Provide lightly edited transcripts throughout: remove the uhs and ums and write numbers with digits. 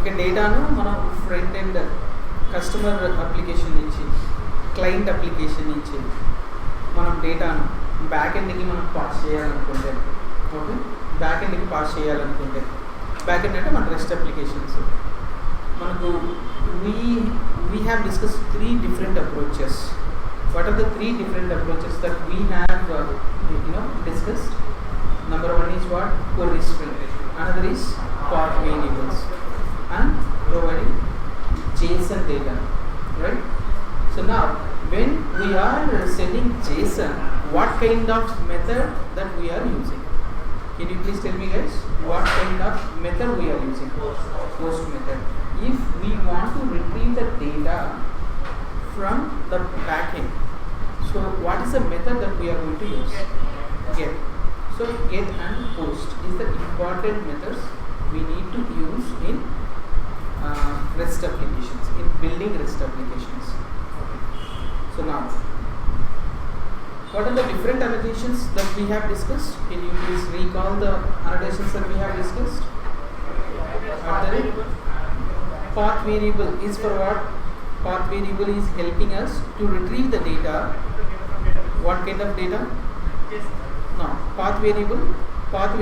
ఇక డేటాను మనం ఫ్రంట్ ఎండ్ కస్టమర్ అప్లికేషన్ నుంచి క్లయింట్ అప్లికేషన్ నుంచి మనం డేటాను బ్యాక్ ఎండ్కి మనం పాస్ చేయాలనుకుంటే, ఓకే, బ్యాక్ ఎండ్కి పాస్ చేయాలనుకుంటే, బ్యాక్ ఎండ్ అంటే మన రెస్ట్ అప్లికేషన్స్ మనకు we have discussed 3 different approaches. What are the 3 different approaches that we have discussed? Number 1 is what? Query string. Another is path variables and providing JSON data, right? So now when we are sending JSON, what kind of method that we are using? Can you please tell me, guys, what kind of method we are using? Post method. If we want to retrieve the data from the backend, so what is the method that we are going to use? Get. So get and post is the important methods we need to use in REST applications, in building REST applications. So now, what are the different annotations that we have discussed? Can you please recall the annotations that we have discussed? Path variable is for what? Path variable is helping us to retrieve the data. What kind of data? No, path variable path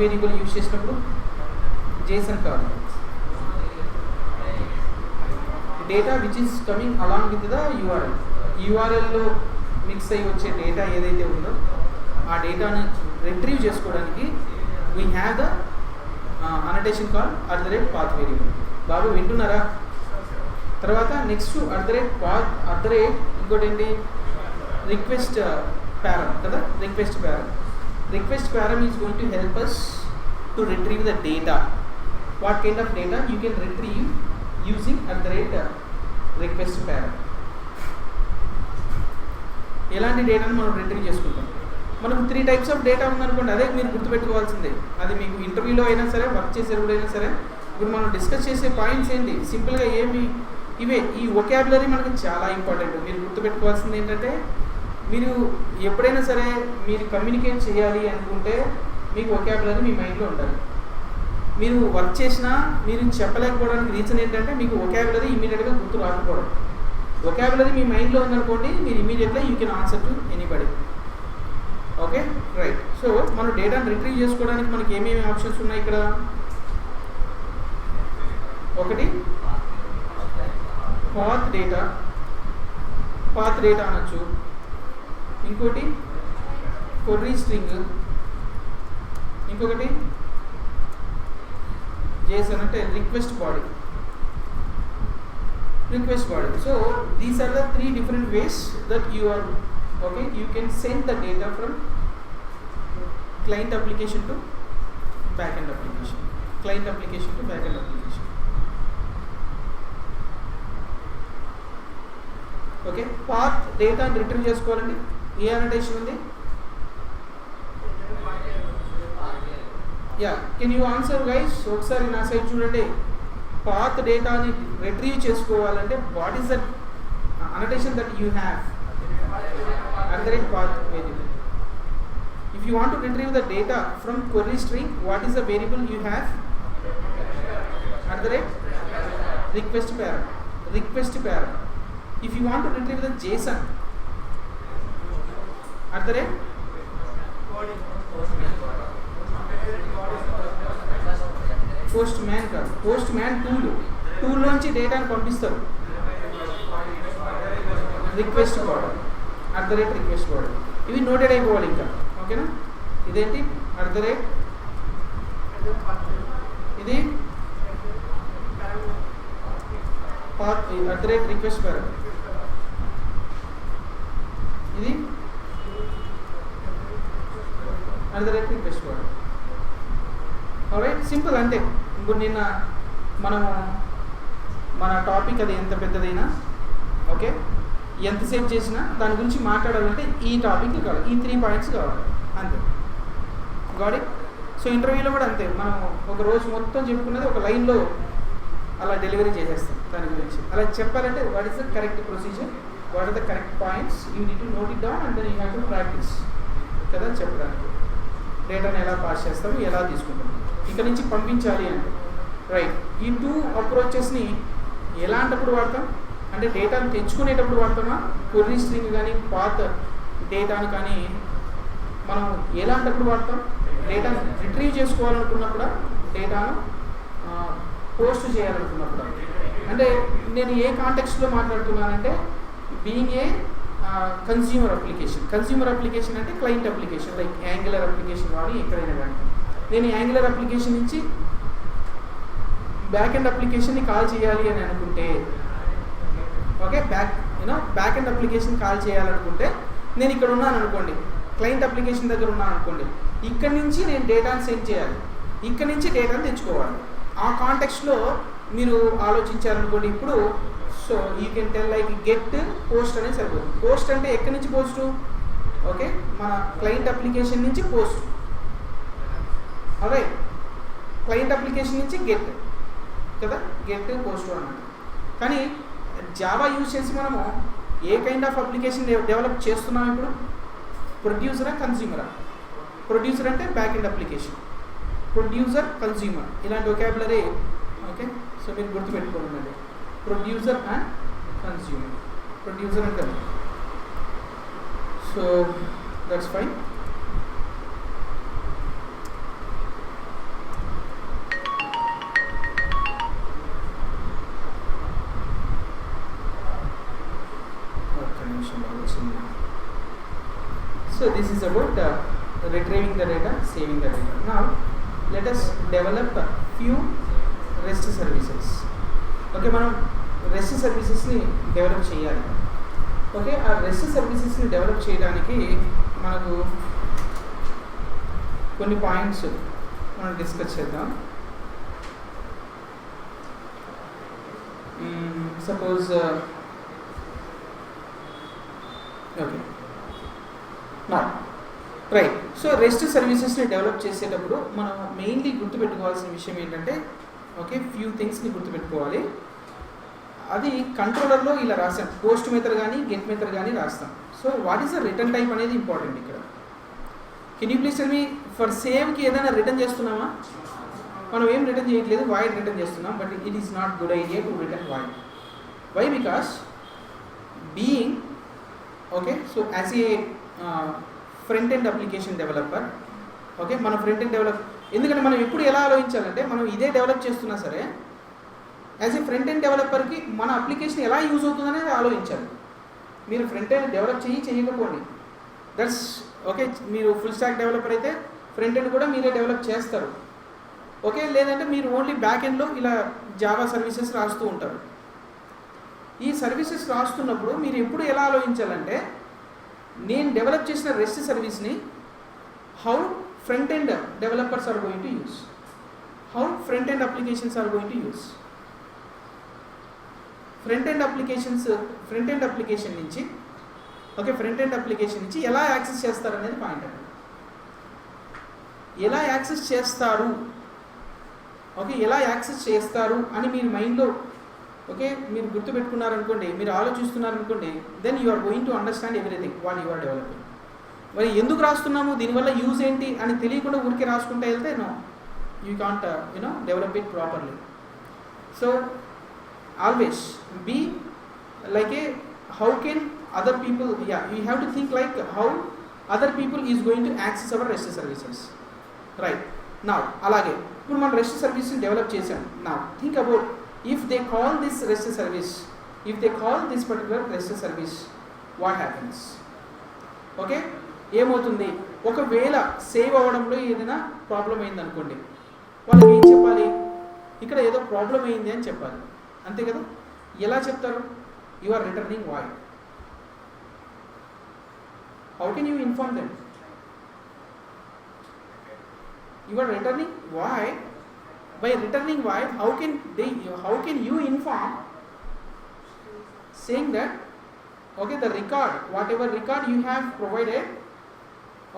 variable use చేసినప్పుడు JSON కాదు, data which is coming along with the URL లో mix అయ్యి వచ్చే data ఏదైతే ఉందో ఆ డేటాను retrieve చేసుకోవడానికి we have the annotation called @path variable. బాబు వింటున్నారా? తర్వాత నెక్స్ట్ ఇంకోటి ఏంటి, రిక్వెస్ట్ పారం కదా, request param is going to help us to retrieve the data. What kind of data you can retrieve using request param. ఎలాంటి డేటాను మనం రిట్రీవ్ చేసుకుంటాం? మనకు 3 టైప్స్ ఆఫ్ డేటా ఉందనుకోండి, అదే మీరు గుర్తుపెట్టుకోవాల్సిందే. అది మీకు ఇంటర్వ్యూలో అయినా సరే, వర్క్ చేసేటప్పుడు అయినా సరే, ఇప్పుడు మనం డిస్కస్ చేసే పాయింట్స్ ఏంటి, సింపుల్గా ఇవే. ఈ వొకాబులరీ మనకు చాలా ఇంపార్టెంట్. మీరు గుర్తుపెట్టుకోవాల్సింది ఏంటంటే, మీరు ఎప్పుడైనా సరే మీరు కమ్యూనికేట్ చేయాలి అనుకుంటే మీకు వొకాబులరీ మీ మైండ్లో ఉండాలి. మీరు వర్క్ చేసినా మీరు చెప్పలేకపోవడానికి రీజన్ ఏంటంటే మీకు వొకాబులరీ ఇమీడియట్గా గుర్తు రాకపోవడం. వొకాబులరీ మీ మైండ్లో ఉందనుకోండి, మీరు ఇమీడియట్గా you can answer to anybody. Okay, right. So మనం డేటాను రిట్రీవ్ చేసుకోవడానికి మనకి ఏమేమి ఆప్షన్స్ ఉన్నాయి ఇక్కడ? ఒకటి పాత్ డేటా అనొచ్చు. ఇంకోటి క్వెరీ స్ట్రింగ్. ఇంకొకటి JSON అంటే request body. So these are the 3 different ways that you can send the data from client application to backend application. Okay, path data retrieve చేసుకోవాలండి. ఏ అనోటేషన్ ఉంది? Yeah, can you answer guys? ఒకసారి నా side చూడండి. Path డేటాని retrieve చేసుకోవాలంటే what is the annotation that you have? @path variable. If you want to retrieve the data from query string, what is the variable you have? @request param. If you want to retrieve the JSON, postman tool నుంచి డేటాను పంపిస్తారు. Request body, request body. ఇవి noted అయిపోవాలి ఇంకా, ఓకేనా? ఇదేంటి ఇది request పారం. ఇది రిక్వెస్ట్ బాడీ. ఆల్రైట్, సింపుల్ అంతే. ఇప్పుడు నిన్న మనము మన టాపిక్ అది ఎంత పెద్దదైనా, ఓకే, ఎంతసేపు చేసినా దాని గురించి మాట్లాడాలంటే ఈ టాపిక్ కావాలి, ఈ 3 పాయింట్స్ కావాలి, అంతే. గాడి. సో ఇంటర్వ్యూలో కూడా అంతే. మనం ఒక రోజు మొత్తం చెప్పుకున్నది ఒక లైన్లో అలా డెలివరీ చేసేస్తాం. దాని గురించి అలా చెప్పాలంటే what is the correct procedure, what are the correct points, you need to note it down and then you have to practice కదా చెప్పడానికి. డేటాను ఎలా పాస్ చేస్తాము, ఎలా తీసుకుంటాము, ఇక్కడ నుంచి పంపించాలి అంటే రైట్. ఈ 2 అప్రోచెస్ని ఎలాంటప్పుడు వాడతాం అంటే డేటాను తెచ్చుకునేటప్పుడు వాడతామా, క్వెరీ స్ట్రింగ్ కానీ పాత్ డేటాను కానీ మనం ఎలాంటప్పుడు వాడతాం, డేటాను రిట్రీవ్ చేసుకోవాలనుకున్నప్పుడు, డేటాను పోస్ట్ చేయాలనుకున్నప్పుడు. అంటే నేను ఏ కాంటెక్స్ట్లో మాట్లాడుతున్నానంటే బీయింగ్ ఏ కన్స్యూమర్ అప్లికేషన్ అంటే client application like angular application వాడి ఎక్కడైనా కానీ నేను యాంగులర్ అప్లికేషన్ నుంచి బ్యాక్ ఎండ్ అప్లికేషన్ని కాల్ చేయాలి అని అనుకుంటే, okay, back end application call చేయాలనుకుంటే నేను ఇక్కడ ఉన్నాను అనుకోండి, క్లయింట్ అప్లికేషన్ దగ్గర ఉన్నాను అనుకోండి, ఇక్కడ నుంచి నేను డేటాను సెండ్ చేయాలి, ఇక్కడ నుంచి డేటాను తెచ్చుకోవాలి. ఆ కాంటెక్స్ట్లో మీరు ఆలోచించారనుకోండి. ఇప్పుడు so you can tell like get post అనేది సరిపోతుంది. పోస్ట్ అంటే ఎక్కడి నుంచి పోస్టు, ఓకే, మన క్లయింట్ అప్లికేషన్ నుంచి పోస్ట్, అదే క్లయింట్ అప్లికేషన్ నుంచి గెట్ కదా, గెట్ పోస్ట్ అన్నమాట. కానీ జావా యూజ్ చేసి మనము ఏ కైండ్ ఆఫ్ అప్లికేషన్ డెవలప్ చేస్తున్నాం ఇప్పుడు, ప్రొడ్యూసరా కన్స్యూమరా? ప్రొడ్యూసర్ అంటే back end application, producer consumer ఇలాంటి వొకాబులరీ. ఓకే, సో మీరు గుర్తుపెట్టుకోండి, producer and consumer, producer and consumer. So that's fine. So this is about retrieving the data, saving the data. Now let us develop a few REST services. Okay, మనం REST servicesని develop చేయాలి. Okay, ఆ REST servicesని develop చేయడానికి మనకు కొన్ని points మనం discuss చేద్దాం. Suppose okay right. So REST సర్వీసెస్ని డెవలప్ చేసేటప్పుడు మనం మెయిన్లీ గుర్తుపెట్టుకోవాల్సిన విషయం ఏంటంటే, ఓకే, ఫ్యూ థింగ్స్ని గుర్తుపెట్టుకోవాలి. అది కంట్రోలర్లో ఇలా రాసాం, పోస్ట్ మెథడ్ కానీ గెట్ మెథడ్ కానీ రాస్తాం. So what is the return type అనేది ఇంపార్టెంట్ ఇక్కడ. Can you please tell me, for సేవ్కి ఏదైనా రిటర్న్ చేస్తున్నామా? మనం ఏం రిటర్న్ చేయట్లేదు, వాయిడ్ రిటర్న్ చేస్తున్నాం. But it is not good idea to return void. Why? Because being okay, so as a front end application developer, okay, మన front end develop, ఎందుకంటే మనం ఎప్పుడు ఎలా ఆలోచించాలంటే మనం ఇదే డెవలప్ చేస్తున్నా సరే యాజ్ ఏ ఫ్రంట్ ఎండ్ డెవలపర్కి మన అప్లికేషన్ ఎలా యూజ్ అవుతుందనేది ఆలోచించాలి. మీరు ఫ్రంట్ ఎండ్ డెవలప్ చేయకపోండి, దట్స్ ఓకే. మీరు ఫుల్ స్టాక్ డెవలపర్ అయితే ఫ్రంట్ ఎండ్ కూడా మీరే డెవలప్ చేస్తారు, ఓకే. లేదంటే మీరు ఓన్లీ బ్యాక్ ఎండ్లో ఇలా జావా సర్వీసెస్ రాస్తూ ఉంటారు. ఈ సర్వీసెస్ రాస్తున్నప్పుడు మీరు ఎప్పుడు ఎలా ఆలోచించాలంటే, నేను డెవలప్ చేసిన రెస్ట్ సర్వీస్ని how front end developers are going to use, how front end applications are going to use. Front end application నుంచి ఓకే, ఫ్రంట్ ఎండ్ అప్లికేషన్ నుంచి ఎలా యాక్సెస్ చేస్తారు అనేది పాయింట్ అండి. ఎలా యాక్సెస్ చేస్తారు, ఓకే, ఎలా యాక్సెస్ చేస్తారు అని మీరు మైండ్లో ఓకే మీరు గుర్తుపెట్టుకున్నారనుకోండి, మీరు ఆలోచిస్తున్నారనుకోండి, then you are going to understand everything what you are developing. మరి ఎందుకు రాస్తున్నాము, దీనివల్ల యూజ్ ఏంటి అని తెలియకుండా ఊరికే రాసుకుంటే వెళ్తే no, you can't develop it properly. So always be like a how can other people, you have to think like how other people is going to access our rest services, right. నా అలాగే ఇప్పుడు మనం rest సర్వీస్ని develop చేసాం. నా think about if they call this REST service, if they call this particular REST service, what happens? Okay, ఏమవుతుంది? ఒకవేళ save అవ్వడంలో ఏదైనా ప్రాబ్లం అయింది అనుకోండి, వాళ్ళకి ఏం చెప్పాలి? ఇక్కడ ఏదో ప్రాబ్లం అయింది అని చెప్పాలి, అంతే కదా. ఎలా చెప్తారు? You are returning void. How can you inform them? You are returning void. By returning void, how can you inform, saying that okay, the record, whatever record you have provided,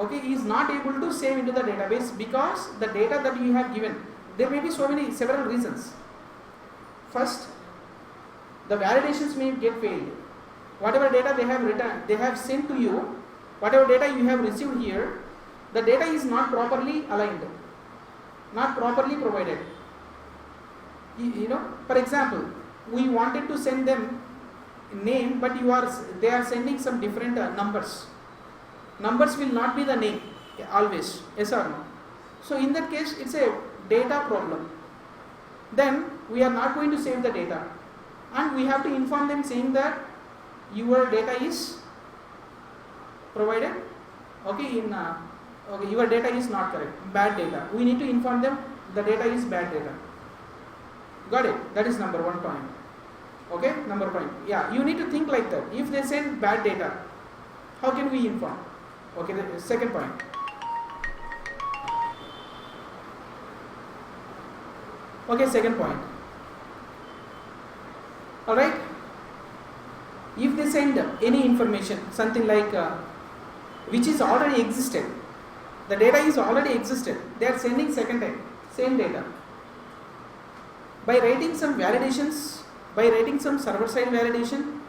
okay, is not able to save into the database because the data that you have given, there may be several reasons. First, the validations may get failed. Whatever data they have sent to you, whatever data you have received here, the data is not properly aligned, not properly provided. For example, we wanted to send them name, but they are sending some different numbers. Numbers will not be the name always, yes or no? So in that case, it's a data problem. Then we are not going to save the data, and we have to inform them saying that your data is provided, your data is not correct, bad data. We need to inform them the data is bad data. Got it? That is number one point. Okay, number point. Yeah, you need to think like that. If they send bad data, how can we inform? Okay, the second point. Okay, second point. Alright, if they send any information, something like which is already existed, the data is already existed, they are sending second time, same data. By writing some validations, by writing some server-side validation,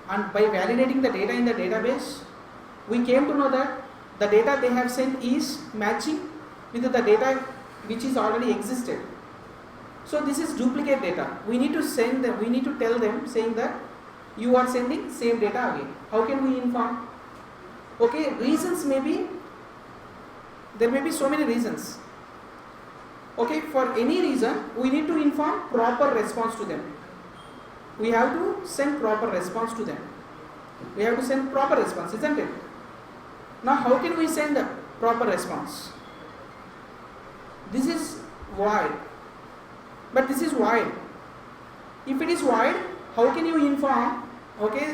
and by validating the data in the database, we came to know that the data they have sent is matching with the data which is already existed. So this is duplicate data. We need to send them, we need to tell them saying that you are sending same data again. How can we inform? Okay, reasons may be, there may be so many reasons. Okay, for any reason, we need to inform proper response to them. We have to send proper response to them. We have to send proper response, isn't it? Now, how can we send a proper response? This is void. But this is void. If it is void, how can you inform,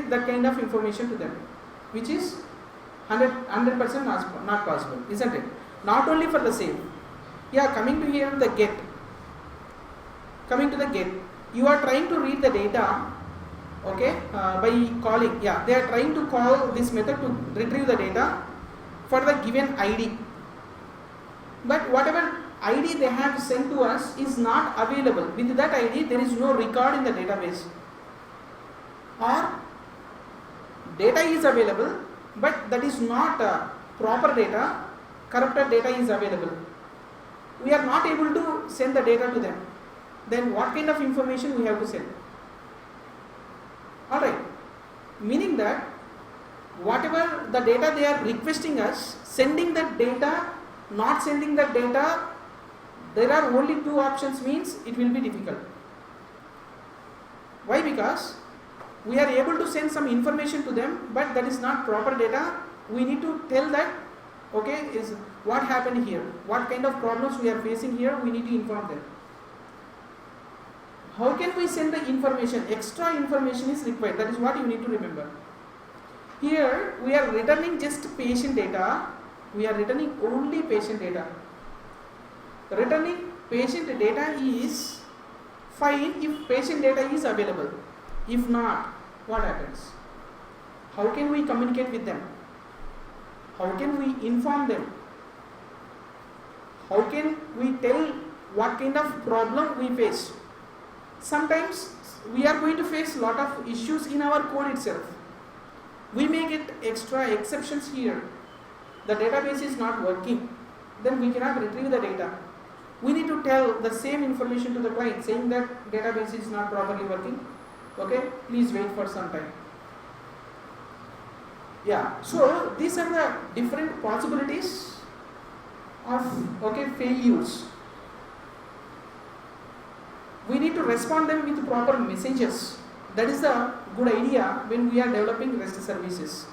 that kind of information to them? Which is 100% not possible, isn't it? Not only for the same. Yeah, coming to here the get. Coming to the get. You are trying to read the data, by calling. Yeah, they are trying to call this method to retrieve the data for the given ID. But whatever ID they have sent to us is not available. With that ID, there is no record in the database. Or data is available, but that is not proper data, corrupted data is available. We are not able to send the data to them. Then what kind of information we have to send? Alright, meaning that whatever the data they are requesting us, sending that data, not sending that data, there are only two options, means it will be difficult. Why? Because we are able to send some information to them, but that is not proper data. We need to tell that, is what happened here, what kind of problems we are facing here, we need to inform them. How can we send the information? Extra information is required. That is what you need to remember. Here we are returning just patient data. We are returning only patient data. Returning patient data is fine if patient data is available. If not, what happens? How can we communicate with them? How can we inform them? How can we tell what kind of problem we face? Sometimes we are going to face lot of issues in our code itself. We may get extra exceptions here. The database is not working. Then we cannot retrieve the data. We need to tell the same information to the client saying that database is not properly working. Please wait for some time. Yeah, so these are the different possibilities of failures. We need to respond them with proper messages. That is the good idea when we are developing REST services.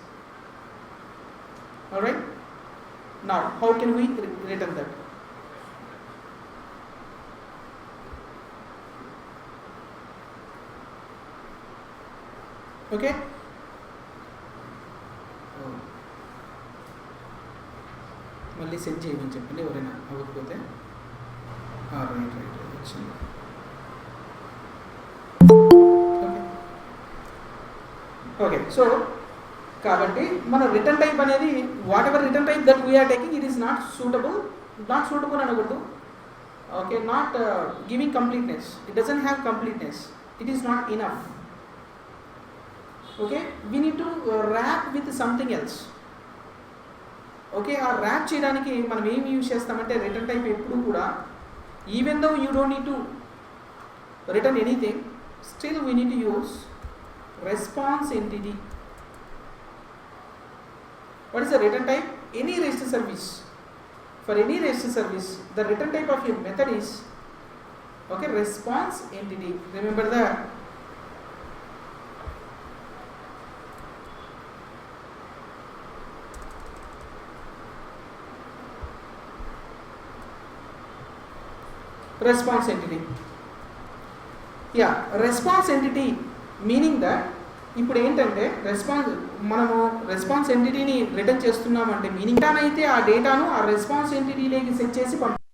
Alright? Now, how can we return that? Okay? మళ్ళీ send చేయమని చెప్పండి ఎవరైనా అవ్వకపోతే. Right వచ్చింది. Okay, so కాబట్టి మన return type అనేది whatever return type that we're taking it is not suitable అనకూడదు. Not giving completeness. It doesn't have completeness. It is not enough. We need to wrap with something else. ఆ wrap చేయడానికి మనం ఏమి use చేస్తామంటే return type ఎప్పుడు కూడా even though you don't need to written anything, still we need to use response entity. What is the return type? Any REST service. For any REST service, the return type of your method is response entity. Remember that. Response entity. Yeah, response entity meaning that ఇప్పుడు ఏంటంటే మనము response ఎంటిటీని return చేస్తున్నామంటే meaning అయితే ఆ డేటాను ఆ response ఎంటిటీలోకి set చేసి పంపిస్తాం.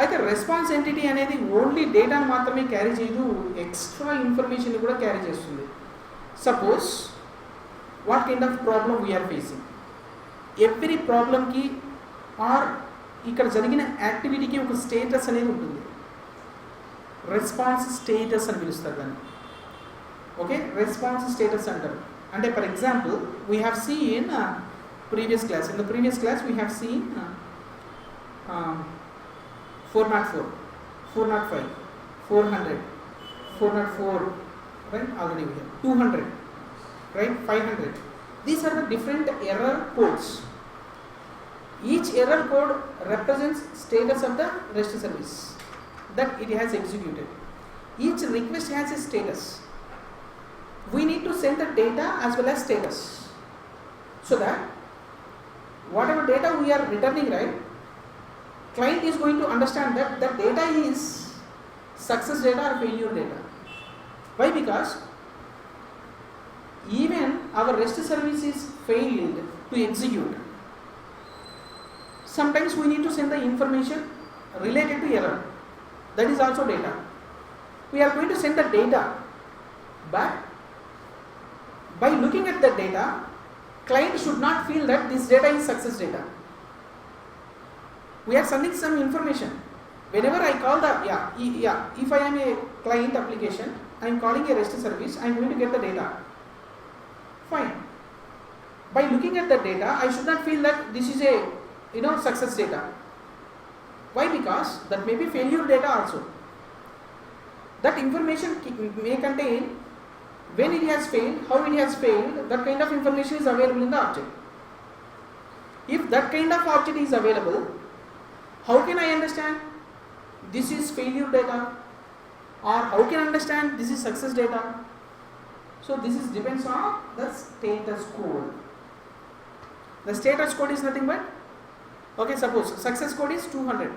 అయితే రెస్పాన్స్ ఎంటిటీ అనేది ఓన్లీ డేటాను మాత్రమే క్యారీ చేయదు, ఎక్స్ట్రా ఇన్ఫర్మేషన్ కూడా క్యారీ చేస్తుంది. Suppose what kind of problem we're facing, every ప్రాబ్లంకి ఆర్ ఇక్కడ జరిగిన యాక్టివిటీకి ఒక స్టేటస్ అనేది ఉంటుంది. రెస్పాన్స్ స్టేటస్ అని పిలుస్తారు దాన్ని. ఓకే, రెస్పాన్స్ స్టేటస్ అంటారు. అంటే for example we have seen previous class, in the previous class we have seen 404, 405, 400, 404, right? Already we have 200, right? 500. These are the different error codes. Each error code represents status of the REST service that it has executed. Each request has a status. We need to send the data as well as status, so that whatever data we are returning, right, client is going to understand that the data is success data or failure data. Why? Because even our REST service is failed to execute. Sometimes we need to send the information related to error. That is also data. We are going to send the data, but by looking at the data, client should not feel that this data is success data. We are sending some information. Whenever I call the if I am a client application, I am calling a REST service, I am going to get the data. Fine. By looking at the data, I should not feel that this is a success data. Why? Because that may be failure data also. That information may contain when it has failed, how it has failed, that kind of information is available in the object. If that kind of object is available, how can I understand this is failure data, or how can I understand this is success data? So this depends on the status code. The status code is nothing but, okay, suppose success code is 200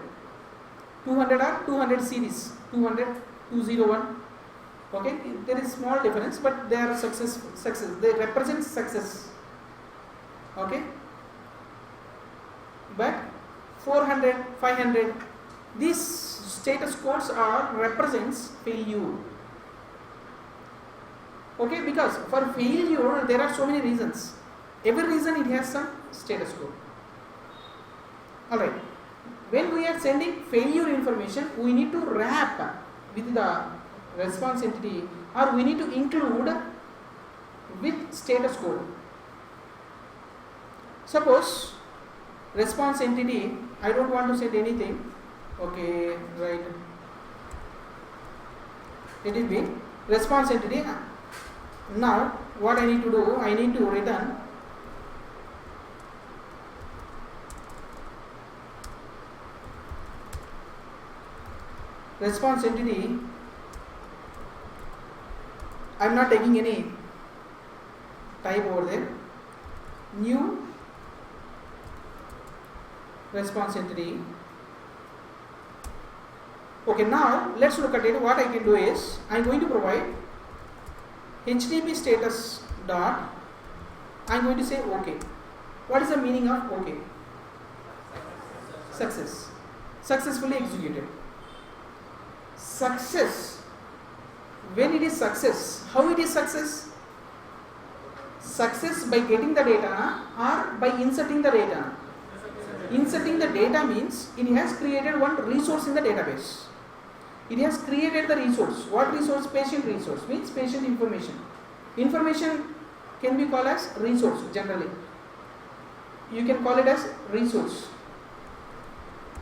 or 200 series, 200, 201. Okay, there is small difference, but they are success, they represent success. Okay, but 400, 500, these status codes represents failure. Okay, because for failure there are so many reasons. Every reason it has some status code. Alright, when we are sending failure information, we need to wrap with the response entity, or we need to include with status code. Suppose response entity, I don't want to send anything. Okay, right, let it be response entity. Now what I need to do, I need to return response entity. I am not taking any type over there. New response entity. Okay, now let's look at it. What I can do is, I am going to provide HTTP status dot, I am going to say OK. What is the meaning of OK? Success. Successfully executed. Success. When it is success, how it is success? Success by getting the data or by inserting the data. Inserting the data means it has created one resource in the database. It has created the resource. What resource? Patient resource, means patient information. Information can be called as resource generally. You can call it as resource.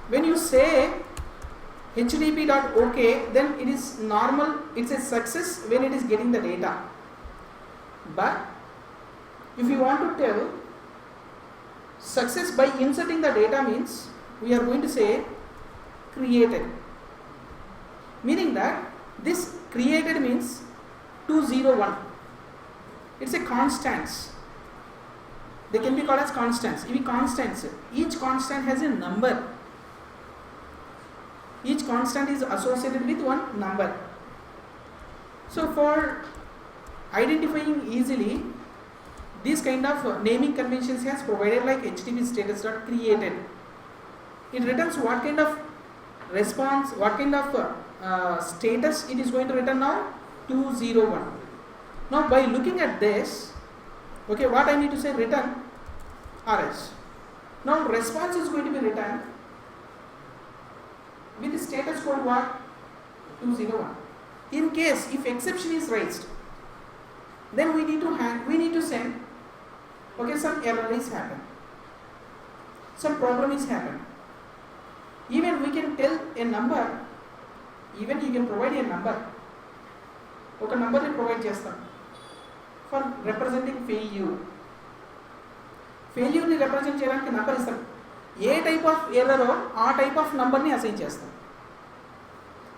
When you say HTTP.OK, then it is normal, it's a success when it is getting the data. But if you want to tell success by inserting the data, means we are going to say created, meaning that this created means 201. It's a constants. They can be called as constants. Each constant has a number. Each constant is associated with one number. So for identifying easily, these kind of naming conventions has provided, like HTTP status dot created. It returns what kind of response, what kind of status it is going to return now? 201. Now by looking at this, okay, what I need to say? Return RS. Now response is going to be returned with the status code what? 201. In case if exception is raised, then we need to send, okay, some error is happened, some problem is happened. Even we can tell a number, even you can provide a number. ఒక number ని provide చేస్తాం for representing failure. Failure ని represent చేయడానికి number ఇస్తాం. ఏ type of error ఆ type of number ని assign చేస్తాం.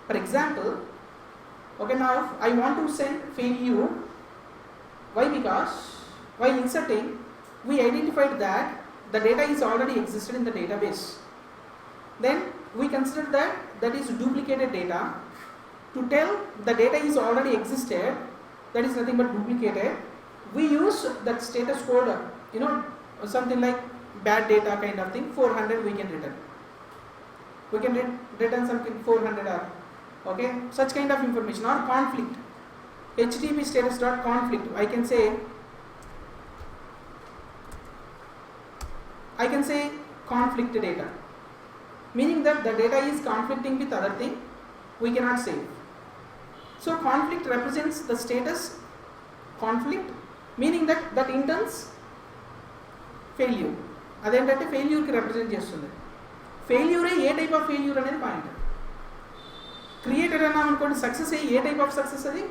For example, okay, now I want to send failure. Why? Because while inserting, we identified that the data is already existed in the database. Then we consider that is duplicated data. To tell the data is already existed, that is nothing but duplicated, we use that status code, something like bad data kind of thing, 400 we can return. We can return something 400 or, okay, such kind of information. Or conflict, HTTP status dot conflict, I can say conflict data, meaning that the data is conflicting with other thing, we cannot save. So conflict represents the status conflict, meaning that intends failure. అదేంటంటే ఫెయిల్యూర్కి represent చేస్తుంది. ఫెయిల్యూరే ఏ type of failure అనేది point. Created అన్నాం అనుకోండి, success అయ్యి ఏ type of success, అది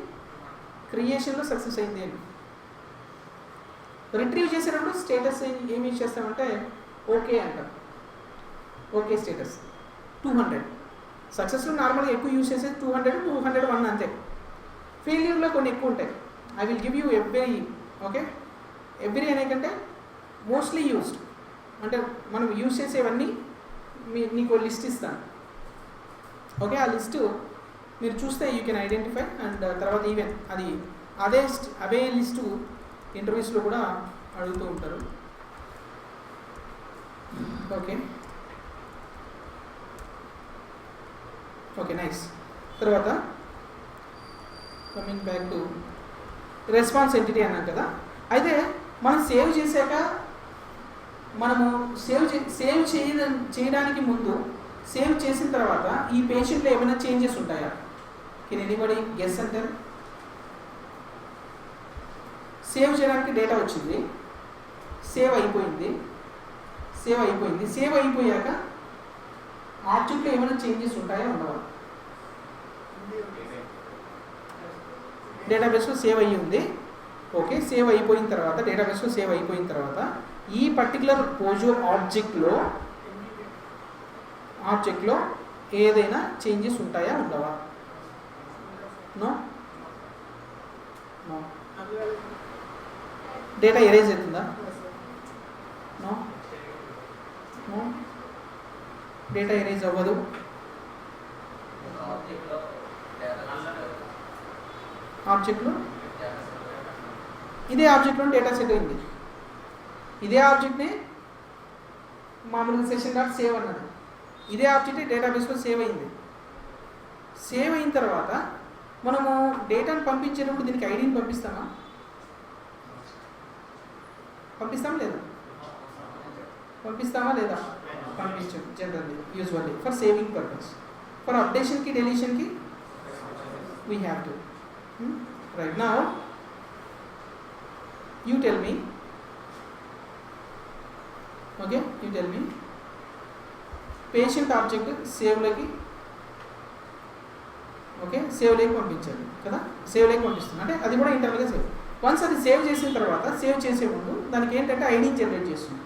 క్రియేషన్లో success అయింది అని. Retrieve చేసేటప్పుడు స్టేటస్ ఏమి యూజ్ చేస్తామంటే ఓకే అంటాం. Okay status 200. సక్సెస్లో నార్మల్గా ఎక్కువ యూజ్ చేసేది 200, 201 అంతే. ఫెయిల్యూర్లో కొన్ని ఎక్కువ ఉంటాయి. I will give you every అనే కంటే మోస్ట్లీ యూజ్డ్, అంటే మనం యూజ్ చేసేవన్నీ నీకు లిస్ట్ ఇస్తాను. ఓకే, ఆ లిస్టు మీరు చూస్తే యూ కెన్ ఐడెంటిఫై. అండ్ తర్వాత ఈవెన్ అవే లిస్టు ఇంటర్వ్యూస్లో కూడా అడుగుతూ ఉంటారు. Okay nice. తర్వాత coming back to response entity అన్నాం కదా. అయితే మనం సేవ్ చేశాక, మనము సేవ్ చేయడానికి ముందు, సేవ్ చేసిన తర్వాత ఈ పేషెంట్లో ఏమైనా చేంజెస్ ఉంటాయా? కెన్ ఎనీబడీ గెస్ అంటారు? సేవ్ చేయడానికి డేటా వచ్చింది, సేవ్ అయిపోయింది. సేవ్ అయిపోయాక ఆబ్జెక్ట్లో ఏమైనా చేంజెస్ ఉంటాయా? ఉండవా? డేటాబేస్లో సేవ్ అయ్యి ఉంది. ఓకే, సేవ్ అయిపోయిన తర్వాత, డేటాబేస్లో సేవ్ అయిపోయిన తర్వాత ఈ పర్టికులర్ పోజో ఆబ్జెక్ట్లో ఏదైనా చేంజెస్ ఉంటాయా? ఉండవా? నో. డేటా ఎరేజ్ అవుతుందా? నో. డేటా ఎరేజ్ అవ్వదు. ఆబ్జెక్ట్లో ఇదే ఆబ్జెక్ట్లో డేటా సెట్ అయింది. ఇదే ఆబ్జెక్ట్ని మామూలుగా సెషన్ డాట్ సేవ్ అన్నది. ఇదే ఆబ్జెక్ట్ డేటాబేస్లో సేవ్ అయింది. సేవ్ అయిన తర్వాత మనము డేటాను పంపించేటప్పుడు దీనికి ఐడిని పంపిస్తామా? పంపిస్తామా లేదా? పంపించాం generally, usually for saving purpose. For అప్డేషన్కి, డెలీషన్కి we have to. Right now, you tell me. Okay, you tell me. Patient object save lagi okay, save లేక పంపించాలి కదా, సేవ్ లేక పంపిస్తుంది అంటే అది కూడా ఇంటర్నల్గా సేవ్. వన్స్ అది సేవ్ చేసిన తర్వాత సేవ్ చేసే ముందు దానికి ఏంటంటే ఐడిని జనరేట్ చేస్తుంది.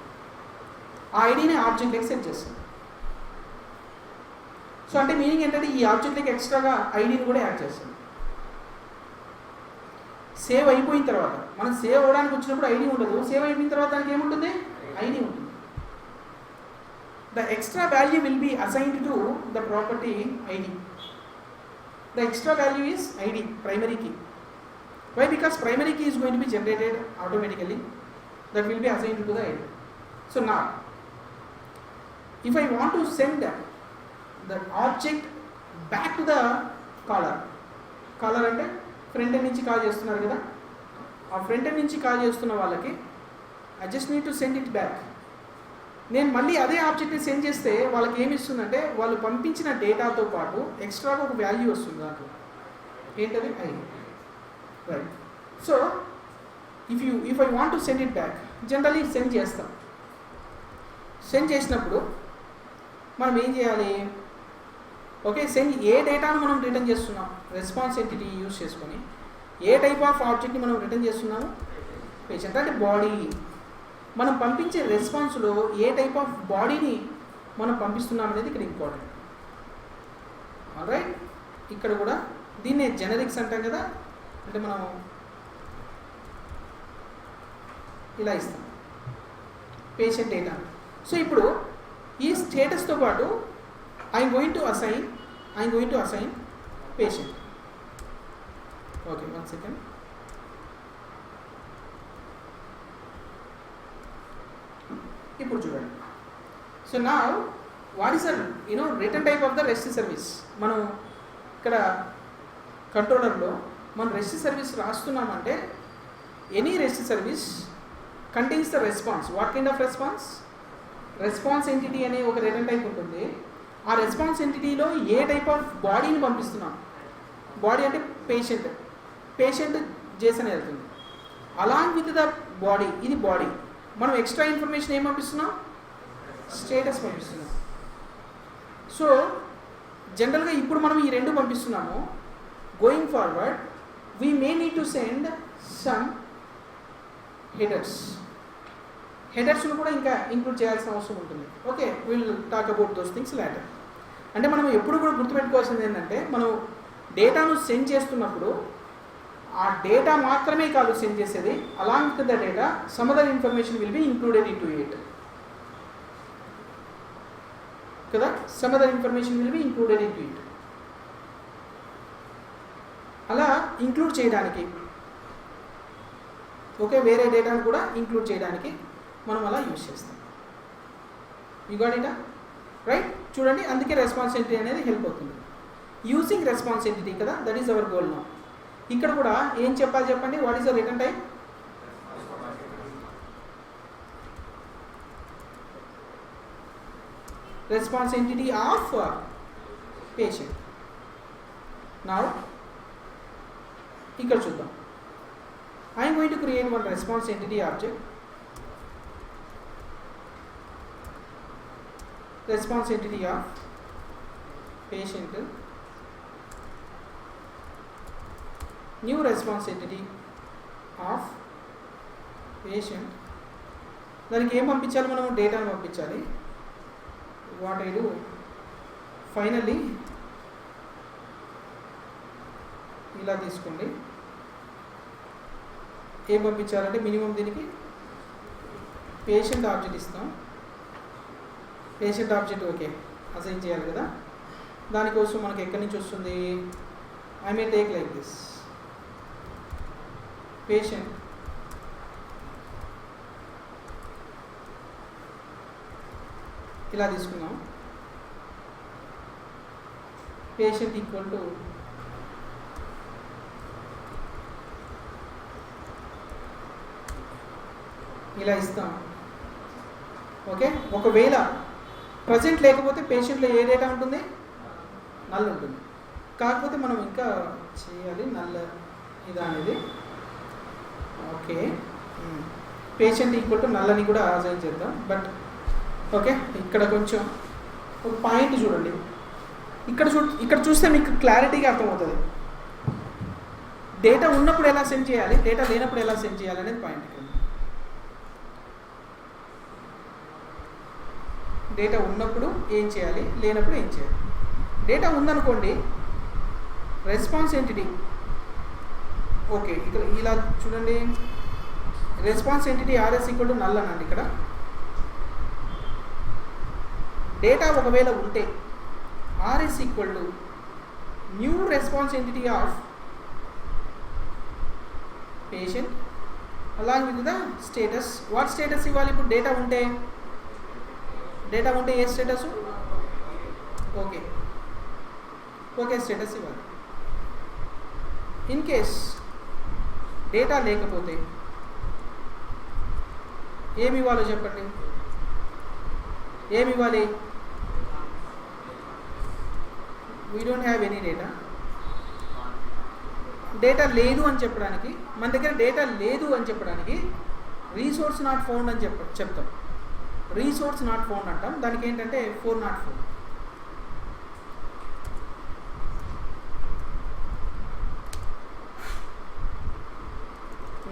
ఆ ఐడిని ఆబ్జెక్ట్లోకి సెట్ చేస్తుంది. సో అంటే మీనింగ్ ఏంటంటే ఈ ఆబ్జెక్ట్లోకి ఎక్స్ట్రాగా ఐడిని కూడా యాడ్ చేస్తుంది. సేవ్ అయిపోయిన తర్వాత మనం సేవ్ అవ్వడానికి వచ్చినప్పుడు ఐడి ఉండదు, సేవ్ అయిపోయిన తర్వాత దానికి ఏముంటుంది, ఐడి ఉంటుంది. The extra value will be assigned to the property ID. The extra value is ID, primary key. Why? Because primary key is going to be generated automatically. That will be assigned to the ID. So now, if I want to send the object back to the caller అంటే front end నుంచి call చేస్తున్నారు కదా, ఆ front end నుంచి call చేస్తున్న వాళ్ళకి I just need to send it back. నేను మళ్ళీ అదే ఆబ్జెక్ట్ని సెండ్ చేస్తే వాళ్ళకి ఏమి ఇస్తుందంటే వాళ్ళు పంపించిన డేటాతో పాటు ఎక్స్ట్రాగా ఒక వాల్యూ వస్తుంది దాంట్లో. ఏంటది, ID. Right. So if I want to send it back, generally send చేస్తాం. సెండ్ చేసినప్పుడు మనం ఏం చేయాలి, ఓకే, సెండ్ ఏ డేటాను మనం రిటర్న్ చేస్తున్నాం, రెస్పాన్స్ ఎంటిటీ యూజ్ చేసుకొని ఏ టైప్ ఆఫ్ ఆబ్జెక్ట్ని మనం రిటర్న్ చేస్తున్నాము, పేషెంట్ అంటే బాడీ. మనం పంపించే రెస్పాన్స్లో ఏ టైప్ ఆఫ్ బాడీని మనం పంపిస్తున్నాం అనేది ఇక్కడ ఇంపార్టెంట్. ఆల్రైట్, ఇక్కడ కూడా దీన్నే జెనరిక్స్ అంటాం కదా, అంటే మనం ఇలా ఇస్తాం పేషెంట్ డేటా. సో ఇప్పుడు ఈ స్టేటస్తో పాటు I'm going to assign patient. Okay, 1 second. ఇప్పుడు చూడండి. సో నా what is return type of the rest service. మనం ఇక్కడ కంట్రోలర్లో మనం రెస్ట్ సర్వీస్ రాస్తున్నామంటే any rest service contains the response. What kind of response? Response entity అనే ఒక రిటర్న్ టైప్ ఉంటుంది. ఆ రెస్పాన్స్ ఎంటిటీలో ఏ టైప్ ఆఫ్ బాడీని పంపిస్తున్నాం, బాడీ అంటే పేషెంట్ జేసన్ వెళ్తుంది, అలాంగ్ విత్ ద బాడీ, ఇది బాడీ. మనం ఎక్స్ట్రా ఇన్ఫర్మేషన్ ఏం పంపిస్తున్నాం, స్టేటస్ పంపిస్తున్నాం. సో జనరల్గా ఇప్పుడు మనం ఈ రెండు పంపిస్తున్నాము. Going forward we may need to send some హెడర్స్ను కూడా ఇంకా ఇంక్లూడ్ చేయాల్సిన అవసరం ఉంటుంది. Okay, will talk about those things later. అంటే మనం ఎప్పుడు కూడా గుర్తుపెట్టుకోవాల్సింది ఏంటంటే మనం డేటాను సెండ్ చేస్తున్నప్పుడు ఆ డేటా మాత్రమే కాదు సెండ్ చేసేది, along with the data some other information will be included into it కదా, some other information will be included into it. అలా ఇంక్లూడ్ చేయడానికి, ఓకే, వేరే డేటాను కూడా ఇంక్లూడ్ చేయడానికి మనం అలా యూజ్ చేస్తాం. You got it right. చూడండి, అందుకే రెస్పాన్స్ ఎంటిటీ అనేది హెల్ప్ అవుతుంది. యూజింగ్ రెస్పాన్స్ ఎంటిటీ కదా, that is our goal now. ఇక్కడ కూడా ఏం చెప్పాలి చెప్పండి, what is the return type? Response entity of patient. Now ఇక్కడ చూద్దాం. I'm going to create one response entity object. Response entity of patient, new response entity of patient. దానికి ఏం పంపించాలి, మనము డేటాను పంపించాలి. వాట్ ఐ డూ ఫైనల్లీ ఇలా తీసుకోండి. ఏం పంపించాలంటే మినిమం దీనికి పేషెంట్ ఆబ్జెక్ట్ ఇస్తాం. పేషెంట్ ఆబ్జెక్ట్ ఓకే అసైన్ చేయాలి కదా, దానికోసం మనకి ఎక్కడి నుంచి వస్తుంది, I may take like this patient ఇలా తీసుకున్నాం. పేషెంట్ ఈక్వల్ టు ఇలా ఇస్తాం. ఓకే, ఒకవేళ ప్రజెంట్ లేకపోతే పేషెంట్లో ఏ డేటా ఉంటుంది, నల్ ఉంటుంది. కాకపోతే మనం ఇంకా చేయాలి నల్ ఇది అనేది. Okay, patient equal to null అని కూడా అసైన్ చేద్దాం. బట్ ఓకే, ఇక్కడ కొంచెం ఒక పాయింట్ చూడండి. ఇక్కడ చూస్తే మీకు క్లారిటీగా అర్థమవుతుంది. డేటా ఉన్నప్పుడు ఎలా సెండ్ చేయాలి, డేటా లేనప్పుడు ఎలా సెండ్ చేయాలి అనేది పాయింట్. ఇక్కడ డేటా ఉన్నప్పుడు ఏం చేయాలి, లేనప్పుడు ఏం చేయాలి. డేటా ఉందనుకోండి, రెస్పాన్స్ ఎంటిటీ ఓకే, ఇక్కడ ఇలా చూడండి, response entity RS equal to null అనండి. ఇక్కడ డేటా ఒకవేళ ఉంటే RS equal to new response entity of patient along with the status. What status ఇవ్వాలి? ఇప్పుడు డేటా ఉంటే ఏ స్టేటస్? ఓకే స్టేటస్ ఇవ్వాలి. ఇన్ కేస్ డేటా లేకపోతే ఏమి ఇవ్వాలో చెప్పండి. ఏమి ఇవ్వాలి? We don't have any data. Data లేదు అని చెప్పడానికి, మన దగ్గర డేటా లేదు అని చెప్పడానికి రీసోర్స్ నాట్ ఫౌండ్ అని చెప్తాం. రీసోర్స్ నాట్ ఫౌండ్ అంటాం. దానికి ఏంటంటే 404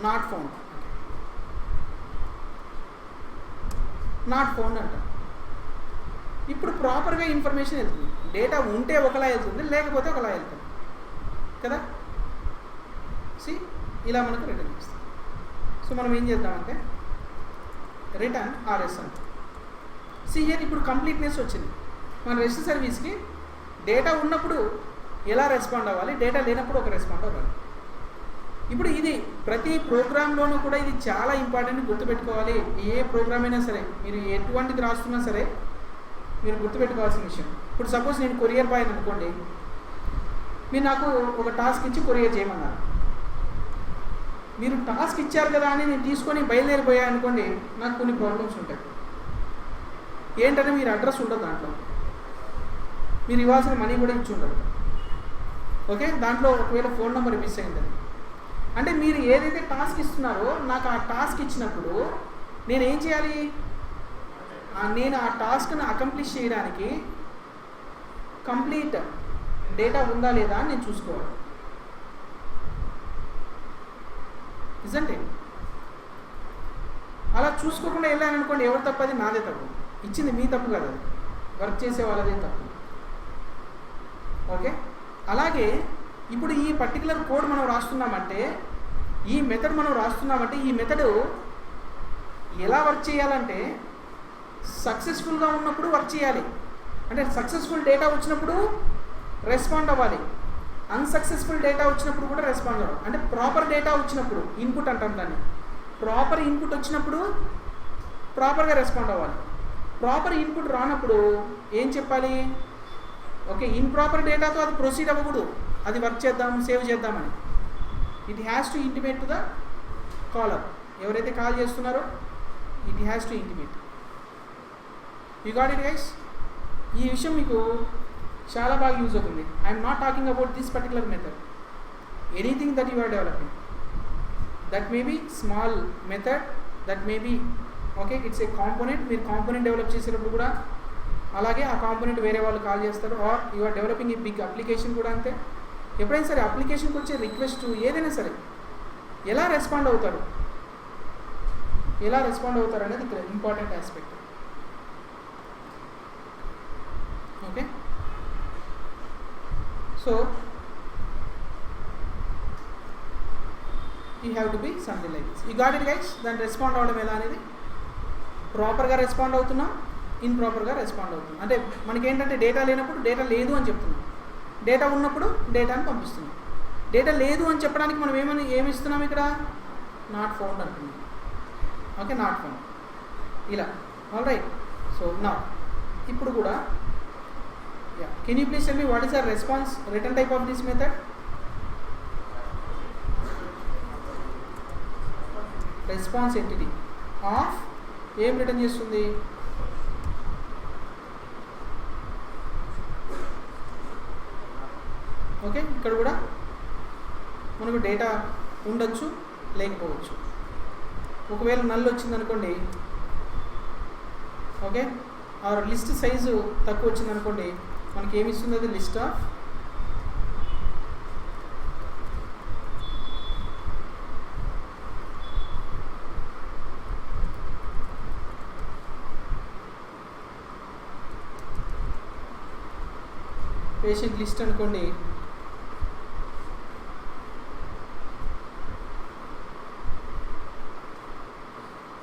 నాట్ ఫౌండ్, నాట్ ఫౌండ్ అంటాం. ఇప్పుడు ప్రాపర్గా ఇన్ఫర్మేషన్ వెళ్తుంది. డేటా ఉంటే ఒకలా వెళ్తుంది, లేకపోతే ఒకలా వెళ్తుంది కదా. ఇలా మనకు రిటర్న్ చేస్తాం. సో మనం ఏం చేద్దామంటే రిటర్న్ ఆర్ఎస్ అంటే హియర్ ఇప్పుడు కంప్లీట్నెస్ వచ్చింది. మన రెస్ట్ సర్వీస్కి డేటా ఉన్నప్పుడు ఎలా రెస్పాండ్ అవ్వాలి, డేటా లేనప్పుడు ఒక రెస్పాండ్ అవ్వాలి. ఇప్పుడు ఇది ప్రతి ప్రోగ్రాంలోనూ కూడా ఇది చాలా ఇంపార్టెంట్, గుర్తుపెట్టుకోవాలి. ఏ ప్రోగ్రామ్ అయినా సరే, మీరు ఎటువంటిది రాస్తున్నా సరే మీరు గుర్తుపెట్టుకోవాల్సిన విషయం. ఇప్పుడు సపోజ్ నేను కొరియర్ బాయ్ అనుకోండి, మీరు నాకు ఒక టాస్క్ ఇచ్చి కొరియర్ చేయమన్నారు. మీరు టాస్క్ ఇచ్చారు కదా అని నేను తీసుకొని బయలుదేరిపోయా అనుకోండి, నాకు కొన్ని ప్రాబ్లమ్స్ ఉంటాయి. ఏంటంటే మీరు అడ్రస్ ఉండదు దాంట్లో, మీరు ఇవ్వాల్సిన మనీ కూడా ఇచ్చి ఉండదు. ఓకే, దాంట్లో ఒకవేళ ఫోన్ నెంబర్ మిస్ అయిందని అంటే మీరు ఏదైతే టాస్క్ ఇస్తున్నారో నాకు ఆ టాస్క్ ఇచ్చినప్పుడు నేను ఏం చేయాలి? నేను ఆ టాస్క్ని అకంప్లిష్ చేయడానికి కంప్లీట్ డేటా ఉందా లేదా అని నేను చూసుకోవాలి. నిజంటే అలా చూసుకోకుండా వెళ్ళాను అనుకోండి, ఎవరు తప్పు? అది నాదే తప్పు. ఇచ్చింది మీ తప్పు కదా, అది వర్క్ చేసే వాళ్ళదే తప్పు. ఓకే, అలాగే ఇప్పుడు ఈ పర్టికులర్ కోడ్ మనం రాస్తున్నామంటే, ఈ మెథడ్ మనం రాస్తున్నామంటే, ఈ మెథడ్ ఎలా వర్క్ చేయాలంటే సక్సెస్ఫుల్గా ఉన్నప్పుడు వర్క్ చేయాలి. అంటే సక్సెస్ఫుల్ డేటా వచ్చినప్పుడు రెస్పాండ్ అవ్వాలి, అన్సక్సెస్ఫుల్ డేటా వచ్చినప్పుడు కూడా రెస్పాండ్ అవ్వాలి. అంటే ప్రాపర్ డేటా వచ్చినప్పుడు, ఇన్పుట్ అంటాం దాన్ని, ప్రాపర్ ఇన్పుట్ వచ్చినప్పుడు ప్రాపర్గా రెస్పాండ్ అవ్వాలి. ప్రాపర్ ఇన్పుట్ రానప్పుడు ఏం చెప్పాలి? ఓకే, ఇంప్రాపర్ డేటాతో అది ప్రొసీడ్ అవ్వకూడదు, అది వర్క్ చేద్దాం, సేవ్ చేద్దామని. It has to intimate to the caller. ఎవరైతే కాల్ చేస్తున్నారో it has to intimate. You got it guys? ఈ విషయం మీకు చాలా బాగా యూజ్ అవుతుంది. I'm not talking about this particular method. Anything that you are developing, that may be small method, that may be okay, it's a component. మీరు component develop చేసేటప్పుడు కూడా అలాగే ఆ కాంపోనెంట్ వేరే వాళ్ళు కాల్ చేస్తారు. ఆర్ యు ఆర్ డెవలపింగ్ ఈ big application కూడా అంతే. ఎప్పుడైనా సరే అప్లికేషన్కి వచ్చే రిక్వెస్ట్ ఏదైనా సరే ఎలా రెస్పాండ్ అవుతారు అనేది ఇక్కడ important aspect. Okay, so you have to be something like this. You got it guys? దాన్ని రెస్పాండ్ అవ్వడం ఎలా అనేది, ప్రాపర్గా రెస్పాండ్ అవుతున్నాం, ఇంప్రాపర్గా రెస్పాండ్ అవుతున్నాం. అంటే మనకేంటంటే డేటా లేనప్పుడు డేటా లేదు అని చెప్తున్నాం, డేటా ఉన్నప్పుడు డేటాని పంపిస్తున్నాం. డేటా లేదు అని చెప్పడానికి మనం ఏమి ఇస్తున్నాం ఇక్కడ? నాట్ ఫౌండ్ అంటున్నాం. ఓకే, నాట్ ఫౌండ్ ఇలా. ఆల్ రైట్, సో నా ఇప్పుడు కూడా can you please tell me what is the response return type of this method? Response entity of ఏం రిటర్న్ చేస్తుంది? ఓకే, ఇక్కడ కూడా మనకు డేటా ఉండొచ్చు, లేకపోవచ్చు. ఒకవేళ నల్ వచ్చిందనుకోండి, ఓకే, ఆర్ లిస్ట్ సైజు తక్కువ వచ్చిందనుకోండి, మనకి ఏమి ఇస్తుంది? అది లిస్ట్ ఆఫ్ పేషెంట్ లిస్ట్ అనుకోండి.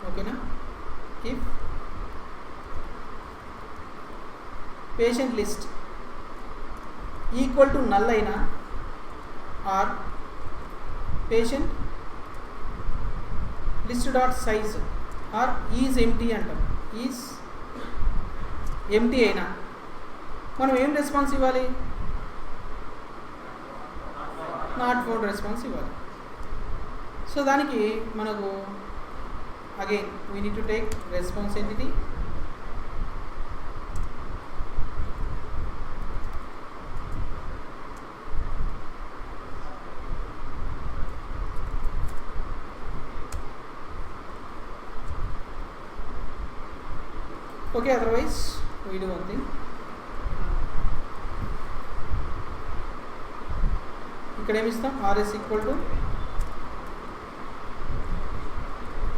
ఓకేనా? If patient list equal to null అయినా or patient list dot size or is empty అంటాం. ఈజ్ ఎంటీ అయినా మనం ఏం రెస్పాన్స్ ఇవ్వాలి? నాట్ ఫౌండ్ రెస్పాన్స్ ఇవ్వాలి. సో దానికి మనకు again we need to take response entity, okay, otherwise we do one thing. ఇక్కడ ఏమి ఇస్తాం? RS equal to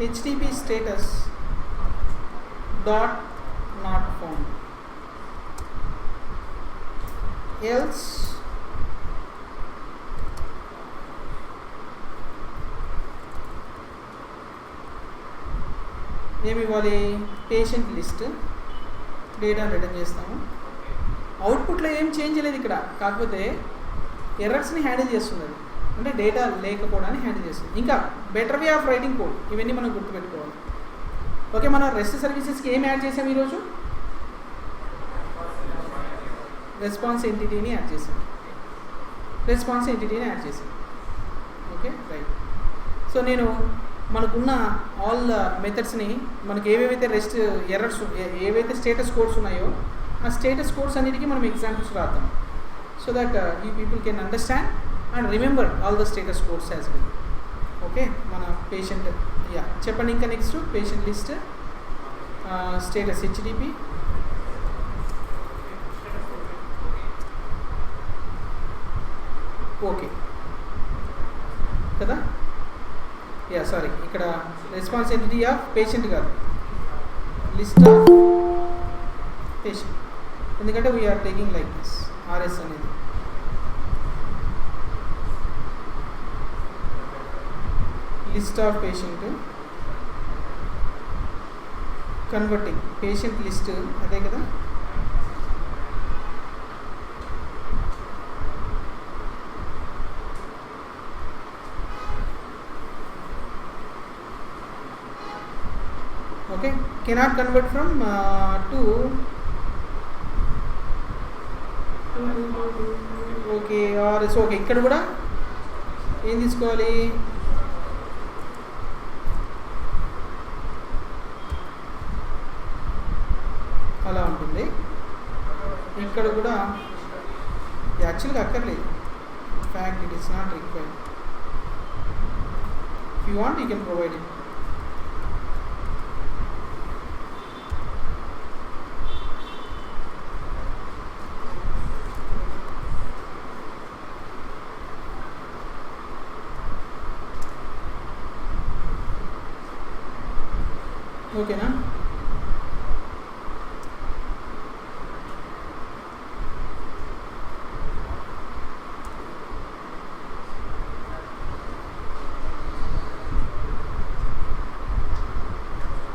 HTTP status dot not found else ఏమి ఇవ్వాలి? పేషెంట్ లిస్ట్ డేటాను రిటర్న్ చేస్తాము. అవుట్పుట్లో ఏం చేంజ్ లేదు ఇక్కడ, కాకపోతే ఎర్రర్స్ని హ్యాండిల్ చేస్తున్నది, అంటే డేటా లేకపోవడాన్ని హ్యాండిల్ చేస్తుంది. ఇంకా better way of writing code, ఇవన్నీ మనం గుర్తుపెట్టుకోవాలి. ఓకే, మనం రెస్ట్ సర్వీసెస్కి ఏం యాడ్ చేసాం ఈరోజు? రెస్పాన్స్ ఎంటిటీని యాడ్ చేసాం. Okay, right. సో నేను మనకున్న ఆల్ మెథడ్స్ని మనకి ఏవేవైతే రెస్ట్ ఎర్రర్స్ ఏవైతే స్టేటస్ కోడ్స్ ఉన్నాయో ఆ స్టేటస్ కోడ్స్ అన్నిటికీ మనం ఎగ్జాంపుల్స్ రాద్దాం. So that you people can understand and remember all the status codes as well. Okay, మన పేషెంట్ చెప్పండి. ఇంకా next patient list status HTTP, okay కదా? సారీ, ఇక్కడ రెస్పాన్స్ ఎంటిటీ ఆఫ్ పేషెంట్ కాదు, లిస్ట్ ఆఫ్ పేషెంట్, ఎందుకంటే we are taking like this RS అనేది. List of patient converting patient list, అదే కదా? Okay, cannot convert from to okay RS. Okay, ఇక్కడ కూడా ఏం తీసుకోవాలి? అలా ఉంటుంది. ఇక్కడ కూడా యాక్చువల్గా అక్కర్లేదు, fact it is not required. If you want you can provide it. ఓకేనా?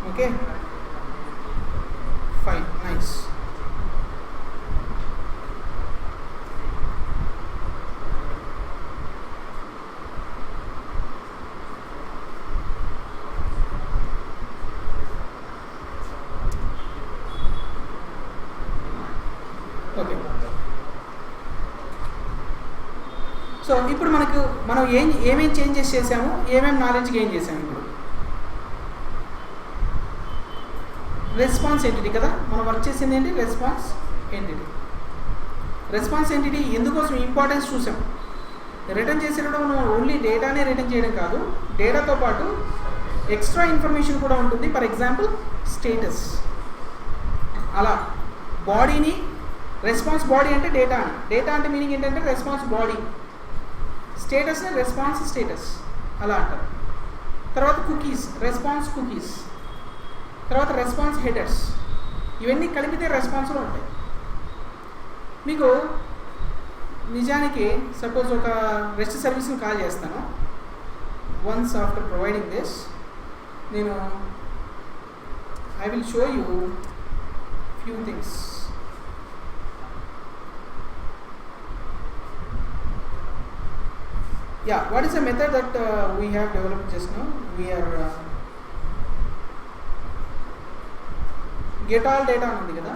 Okay, fine, nice. Okay, so ఇప్పుడు మనం ఏమేమి చేంజెస్ చేసాము, ఏమేమి నాలెడ్జ్ గెయిన్ చేసాము. ఇప్పుడు రెస్పాన్స్ ఎంటిటీ కదా మనం వర్క్ చేసింది ఏంటి? Response entity. రెస్పాన్స్ ఎంటిటీ ఎందుకోసం ఇంపార్టెన్స్ చూసాం. రిటర్న్ చేసేటప్పుడు మనం ఓన్లీ డేటానే రిటర్న్ చేయడం కాదు, డేటాతో పాటు ఎక్స్ట్రా ఇన్ఫర్మేషన్ కూడా ఉంటుంది. ఫర్ ఎగ్జాంపుల్ స్టేటస్, అలా బాడీని రెస్పాన్స్ బాడీ అంటే డేటా డేటా అంటే మీనింగ్ ఏంటంటే రెస్పాన్స్ బాడీ, స్టేటస్ని రెస్పాన్స్ స్టేటస్ అలా అంటారు. తర్వాత కుకీస్, రెస్పాన్స్ కుకీస్, తర్వాత రెస్పాన్స్ హెడర్స్, ఇవన్నీ కలిపితే రెస్పాన్స్లో ఉంటాయి. మీకు నిజానికి సపోజ్ ఒక రెస్ట్ సర్వీస్ని కాల్ చేస్తాను. వన్స్ ఆఫ్టర్ ప్రొవైడింగ్ దిస్ నేను I will show you few things. Yeah, what is the method that we have developed just now? We are get all data ఉంది కదా,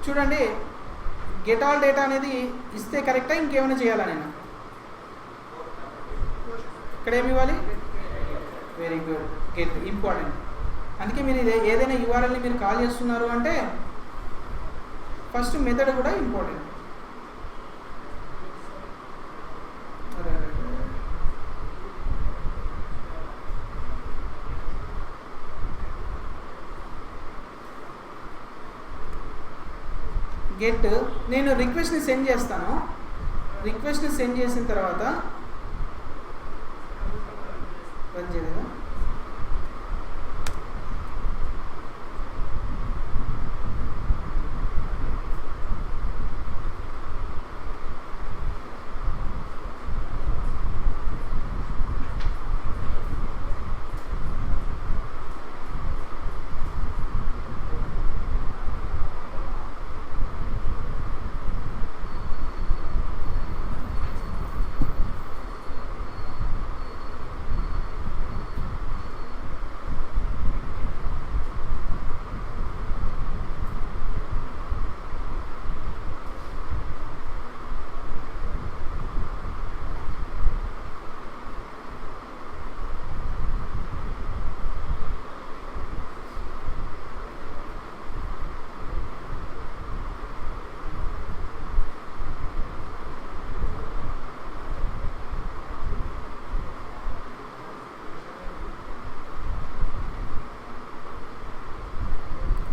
చూడండి. గెట్ ఆల్ డేటా అనేది ఇస్తే కరెక్టా ఇంకేమైనా చేయాలా? నేను ఇక్కడ ఏమి ఇవ్వాలి? Very good, get important. అందుకే మీరు ఏదైనా యూఆర్ఎల్ని మీరు కాల్ చేస్తున్నారు అంటే ఫస్ట్ మెథడ్ కూడా ఇంపార్టెంట్. గెట్, నేను రిక్వెస్ట్ని సెండ్ చేస్తాను. రిక్వెస్ట్ని సెండ్ చేసిన తర్వాత రన్ చేయలేదా?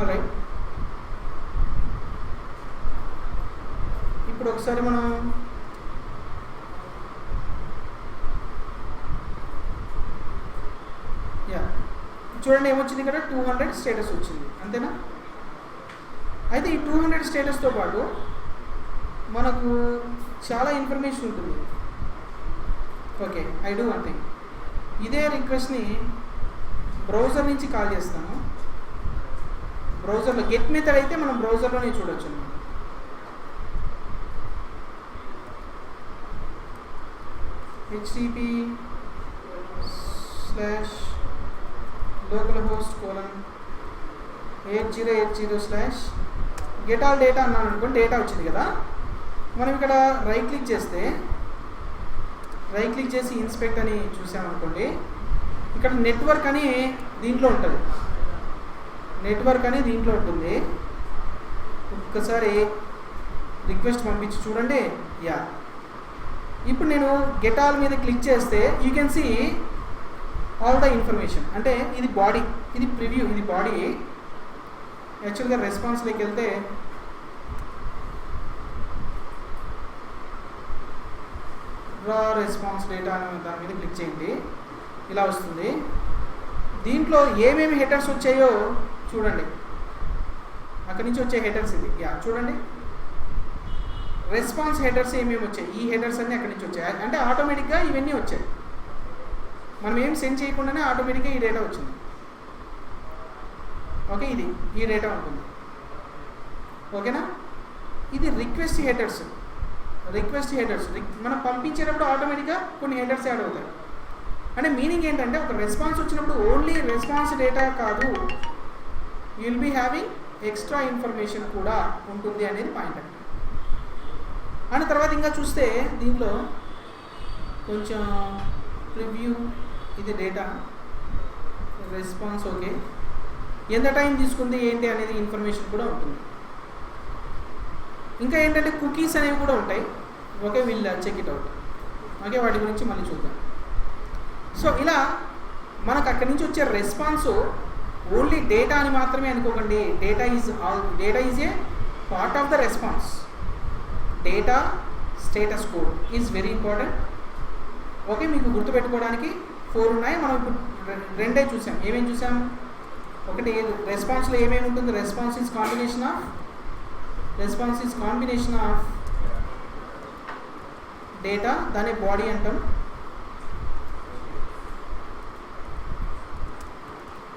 రైట్, ఇప్పుడు ఒకసారి మనం చూడండి ఏమొచ్చింది ఇక్కడ 200 స్టేటస్ వచ్చింది, అంతేనా? అయితే ఈ 200 స్టేటస్తో పాటు మనకు చాలా ఇన్ఫర్మేషన్ ఉంటుంది. Okay, I do one thing. ఇదే రిక్వెస్ట్ని బ్రౌజర్ నుంచి కాల్ చేస్తాను. బ్రౌజర్లో గెట్ మెథడ్ అయితే మనం బ్రౌజర్లోనే చూడొచ్చు అన్నమాట. http://localhost:8080/get all data అన్నాను అనుకోండి, డేటా వచ్చింది కదా. మనం ఇక్కడ రైట్ క్లిక్ చేసి ఇన్స్పెక్ట్ అని చూసామనుకోండి, ఇక్కడ నెట్వర్క్ అని దీంట్లో ఉంటుంది. ఒక్కసారి రిక్వెస్ట్ పంపించి చూడండి. ఇప్పుడు నేను గెట్ ఆల్ మీద క్లిక్ చేస్తే you can see all the information. అంటే ఇది బాడీ, ఇది ప్రివ్యూ, ఇది బాడీ. యాక్చువల్గా రెస్పాన్స్లోకి వెళ్తే రా రెస్పాన్స్ డేటా అని దాని మీద క్లిక్ చేయండి, ఇలా వస్తుంది. దీంట్లో ఏమేమి హెడర్స్ వచ్చాయో చూడండి. అక్కడి నుంచి వచ్చే హెడర్స్ ఇది. చూడండి, రెస్పాన్స్ హెడర్స్ ఏమేమి వచ్చాయి, ఈ హెడర్స్ అన్నీ అక్కడి నుంచి వచ్చాయి. అంటే ఆటోమేటిక్గా ఇవన్నీ వచ్చాయి, మనం ఏం సెండ్ చేయకుండానే ఆటోమేటిక్గా ఈ డేటా వచ్చింది. ఓకే, ఇది ఈ డేటా ఉంటుంది. ఓకేనా? ఇది రిక్వెస్ట్ హెడర్స్. మనం పంపించేటప్పుడు ఆటోమేటిక్గా కొన్ని హెడర్స్ యాడ్ అవుతాయి. అంటే మీనింగ్ ఏంటంటే ఒక రెస్పాన్స్ వచ్చినప్పుడు ఓన్లీ రెస్పాన్స్ డేటా కాదు, you will be having extra information కూడా ఉంటుంది అనేది పాయింట్. అండ్ తర్వాత ఇంకా చూస్తే దీంట్లో కొంచెం ప్రివ్యూ, ఇది డేటా రెస్పాన్స్. ఓకే, ఎంత టైం తీసుకుంది ఏంటి అనేది ఇన్ఫర్మేషన్ కూడా ఉంటుంది. ఇంకా ఏంటంటే కుకీస్ అనేవి కూడా ఉంటాయి. Okay, will check it out. Okay, వాటి గురించి మళ్ళీ చూద్దాం. సో ఇలా మనకు అక్కడి నుంచి వచ్చే రెస్పాన్స్ ఓన్లీ డేటా అని మాత్రమే అనుకోకండి. Data is a part of the response. Data status code is very important. Okay, మీకు గుర్తుపెట్టుకోవడానికి 4 ఉన్నాయి. మనం ఇప్పుడు 2 చూసాం. ఏమేమి చూసాం? ఒకటి రెస్పాన్స్లో ఏమేమి ఉంటుంది? Response is combination of data, దాని బాడీ అంటాం.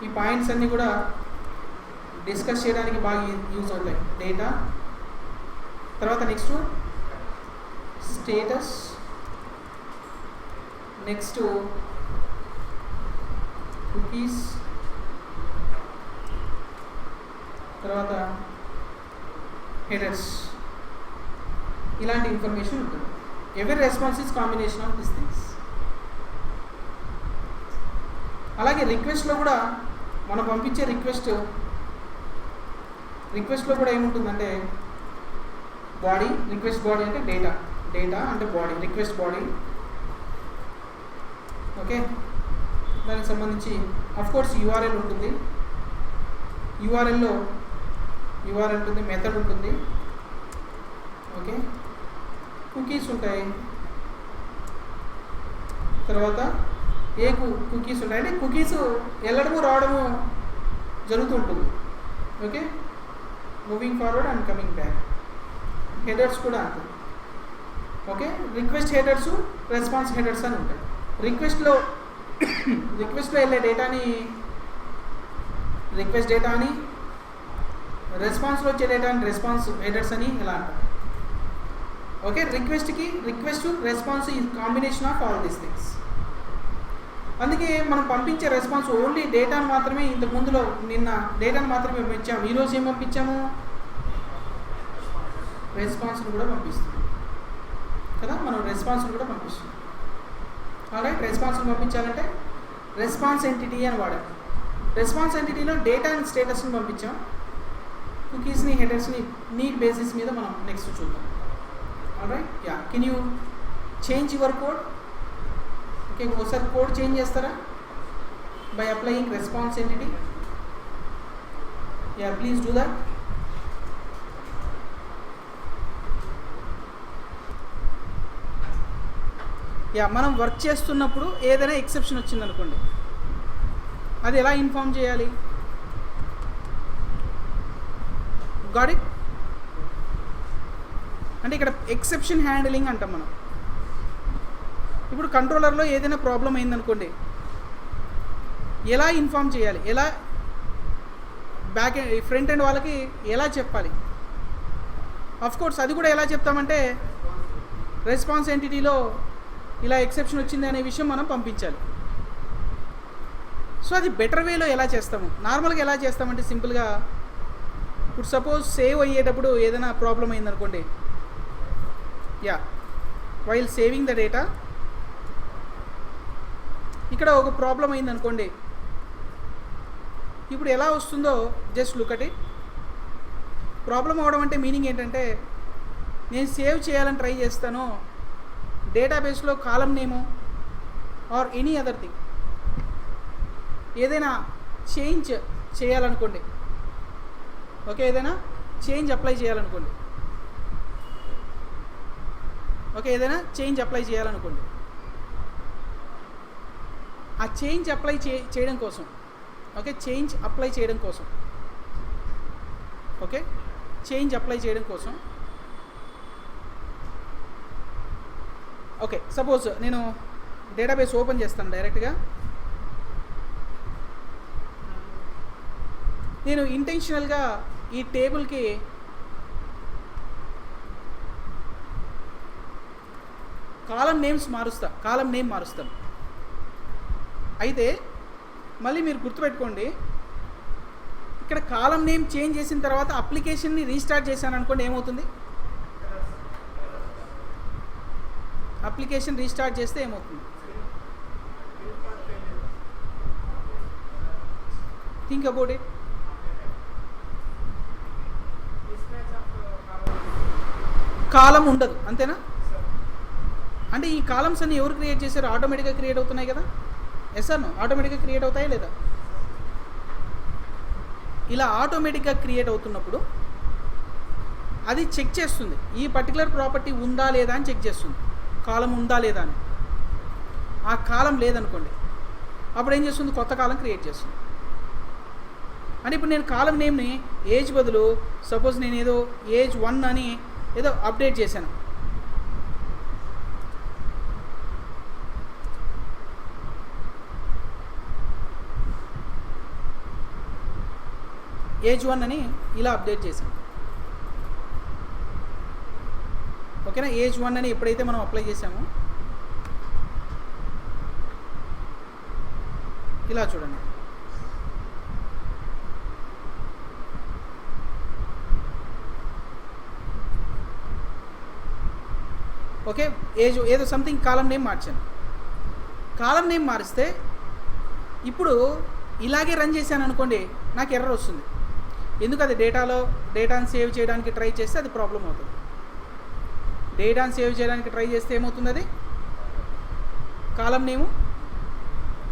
ఈ పాయింట్స్ అన్నీ కూడా డిస్కస్ చేయడానికి బాగా యూజ్ అవుతాయి. డేటా, తర్వాత నెక్స్ట్ స్టేటస్, నెక్స్ట్ కుకీస్, తర్వాత హెడర్స్. ఇలాంటి ఇన్ఫర్మేషన్ ఉంటుంది. Every response is combination of this things. అలాగే రిక్వెస్ట్లో కూడా మనం పంపించే రిక్వెస్ట్లో కూడా ఏముంటుందంటే బాడీ, రిక్వెస్ట్ బాడీ అంటే డేటా అంటే బాడీ, రిక్వెస్ట్ బాడీ. ఓకే, దానికి సంబంధించి అఫ్కోర్స్ యూఆర్ఎల్ ఉంటుంది. యూఆర్ఎల్ ఉంటుంది, మెథడ్ ఉంటుంది. ఓకే, కుకీస్ ఉంటాయి. తర్వాత కుకీస్ ఉంటాయి, అంటే కుకీస్ వెళ్ళడము రావడము జరుగుతుంటుంది. Okay, moving forward and coming back. Headers కూడా అంతే. Okay, request headers, response headers అని ఉంటాయి. రిక్వెస్ట్లో వెళ్ళే డేటాని రిక్వెస్ట్ డేటా అని, రెస్పాన్స్లో వచ్చే డేటాని రెస్పాన్స్ హెడర్స్ అని ఇలా అంటారు. ఓకే, రిక్వెస్ట్ రెస్పాన్స్ ఈ combination of all these things. అందుకే మనం పంపించే రెస్పాన్స్ ఓన్లీ డేటాను మాత్రమే. ఇంతకు ముందులో నిన్న డేటాను మాత్రమే పంపించాము. ఈరోజు ఏం పంపించాము? రెస్పాన్స్ని కూడా పంపిస్తున్నాం కదా. మనం రెస్పాన్స్ని కూడా పంపిస్తున్నాం. ఆల్రైట్, రెస్పాన్స్ని పంపించాలంటే రెస్పాన్స్ ఎంటిటీ అని వాడాలి. రెస్పాన్స్ ఎంటిటీలో డేటా అండ్ స్టేటస్ని పంపించాం. కుకీస్ని, హెడర్స్ని నీడ్ బేసిస్ మీద మనం నెక్స్ట్ చూద్దాం. Alright, yeah, can you change your code? Okay, ఒకసారి కోడ్ చేంజ్ చేస్తారా by applying response entity? Yeah, please do that. Yeah, మనం వర్క్ చేస్తున్నప్పుడు ఏదైనా ఎక్సెప్షన్ వచ్చిందనుకోండి, అది ఎలా ఇన్ఫార్మ్ చేయాలి? Got it? అంటే ఇక్కడ ఎక్సెప్షన్ హ్యాండిలింగ్ అంటాం మనం. ఇప్పుడు కంట్రోలర్లో ఏదైనా ప్రాబ్లం అయిందనుకోండి, ఎలా ఇన్ఫార్మ్ చేయాలి? ఎలా ఫ్రంట్ ఎండ్ వాళ్ళకి ఎలా చెప్పాలి? అఫ్కోర్స్ అది కూడా ఎలా చెప్తామంటే రెస్పాన్స్ ఎంటిటీలో ఇలా ఎక్సెప్షన్ వచ్చింది అనే విషయం మనం పంపించాలి. సో అది బెటర్ వేలో ఎలా చేస్తాము? నార్మల్గా ఎలా చేస్తామంటే సింపుల్గా, ఇప్పుడు సపోజ్ సేవ్ అయ్యేటప్పుడు ఏదైనా ప్రాబ్లం అయిందనుకోండి, yeah, while saving the data ఇక్కడ ఒక ప్రాబ్లం అయిందనుకోండి, ఇప్పుడు ఎలా వస్తుందో just look at it. Problem అవడం అంటే మీనింగ్ ఏంటంటే, నేను సేవ్ చేయాలని ట్రై చేస్తాను, డేటాబేస్లో కాలం నేము ఆర్ ఎనీ అదర్ థింగ్ ఏదైనా చేంజ్ చేయాలనుకోండి. ఓకే, ఏదైనా చేంజ్ అప్లై చేయాలనుకోండి. ఓకే, ఏదైనా చేంజ్ అప్లై చేయాలనుకోండి. ఆ చేంజ్ అప్లై చేయడం కోసం, ఓకే, చేంజ్ అప్లై చేయడం కోసం, ఓకే, చేంజ్ అప్లై చేయడం కోసం, ఓకే, సపోజ్ నేను డేటాబేస్ ఓపెన్ చేస్తాను డైరెక్ట్గా. నేను ఇంటెన్షనల్గా ఈ టేబుల్కి కాలం నేమ్ మారుస్తాను. అయితే మళ్ళీ మీరు గుర్తుపెట్టుకోండి, ఇక్కడ కాలం నేమ్ చేంజ్ చేసిన తర్వాత అప్లికేషన్ని రీస్టార్ట్ చేశాను అనుకోండి, ఏమవుతుంది? అప్లికేషన్ రీస్టార్ట్ చేస్తే ఏమవుతుంది? Think about it. కాలం ఉండదు, అంతేనా? అంటే ఈ కాలమ్స్ అన్ని ఎవరు క్రియేట్ చేశారు? ఆటోమేటిక్గా క్రియేట్ అవుతున్నాయి కదా. Yes or no? ఆటోమేటిక్గా క్రియేట్ అవుతాయా లేదా? ఇలా ఆటోమేటిక్గా క్రియేట్ అవుతున్నప్పుడు అది చెక్ చేస్తుంది ఈ పర్టికులర్ ప్రాపర్టీ ఉందా లేదా అని చెక్ చేస్తుంది. కాలం ఉందా లేదా అని. ఆ కాలం లేదనుకోండి, అప్పుడు ఏం చేస్తుంది? కొత్త కాలం క్రియేట్ చేస్తుంది. అంటే ఇప్పుడు నేను కాలం నేమ్ని ఏజ్ బదులు సపోజ్ నేను ఏదో ఏజ్ 1 అని ఏదో అప్డేట్ చేశాను. ఏజ్ 1 అని ఇలా అప్డేట్ చేశాను. ఓకేనా? ఏజ్ 1 అని ఎప్పుడైతే మనం అప్లై చేసామో ఇలా చూడండి. ఓకే, ఏజ్ ఏదో సంథింగ్ కాలం నేమ్ మార్చాను. కాలం నేమ్ మారిస్తే ఇప్పుడు ఇలాగే రన్ చేశాను అనుకోండి, నాకు ఎర్రర్ వస్తుంది. ఎందుకు? అది డేటాను సేవ్ చేయడానికి ట్రై చేస్తే అది ప్రాబ్లం అవుతుంది. డేటాను సేవ్ చేయడానికి ట్రై చేస్తే ఏమవుతుంది? అది కాలం నేము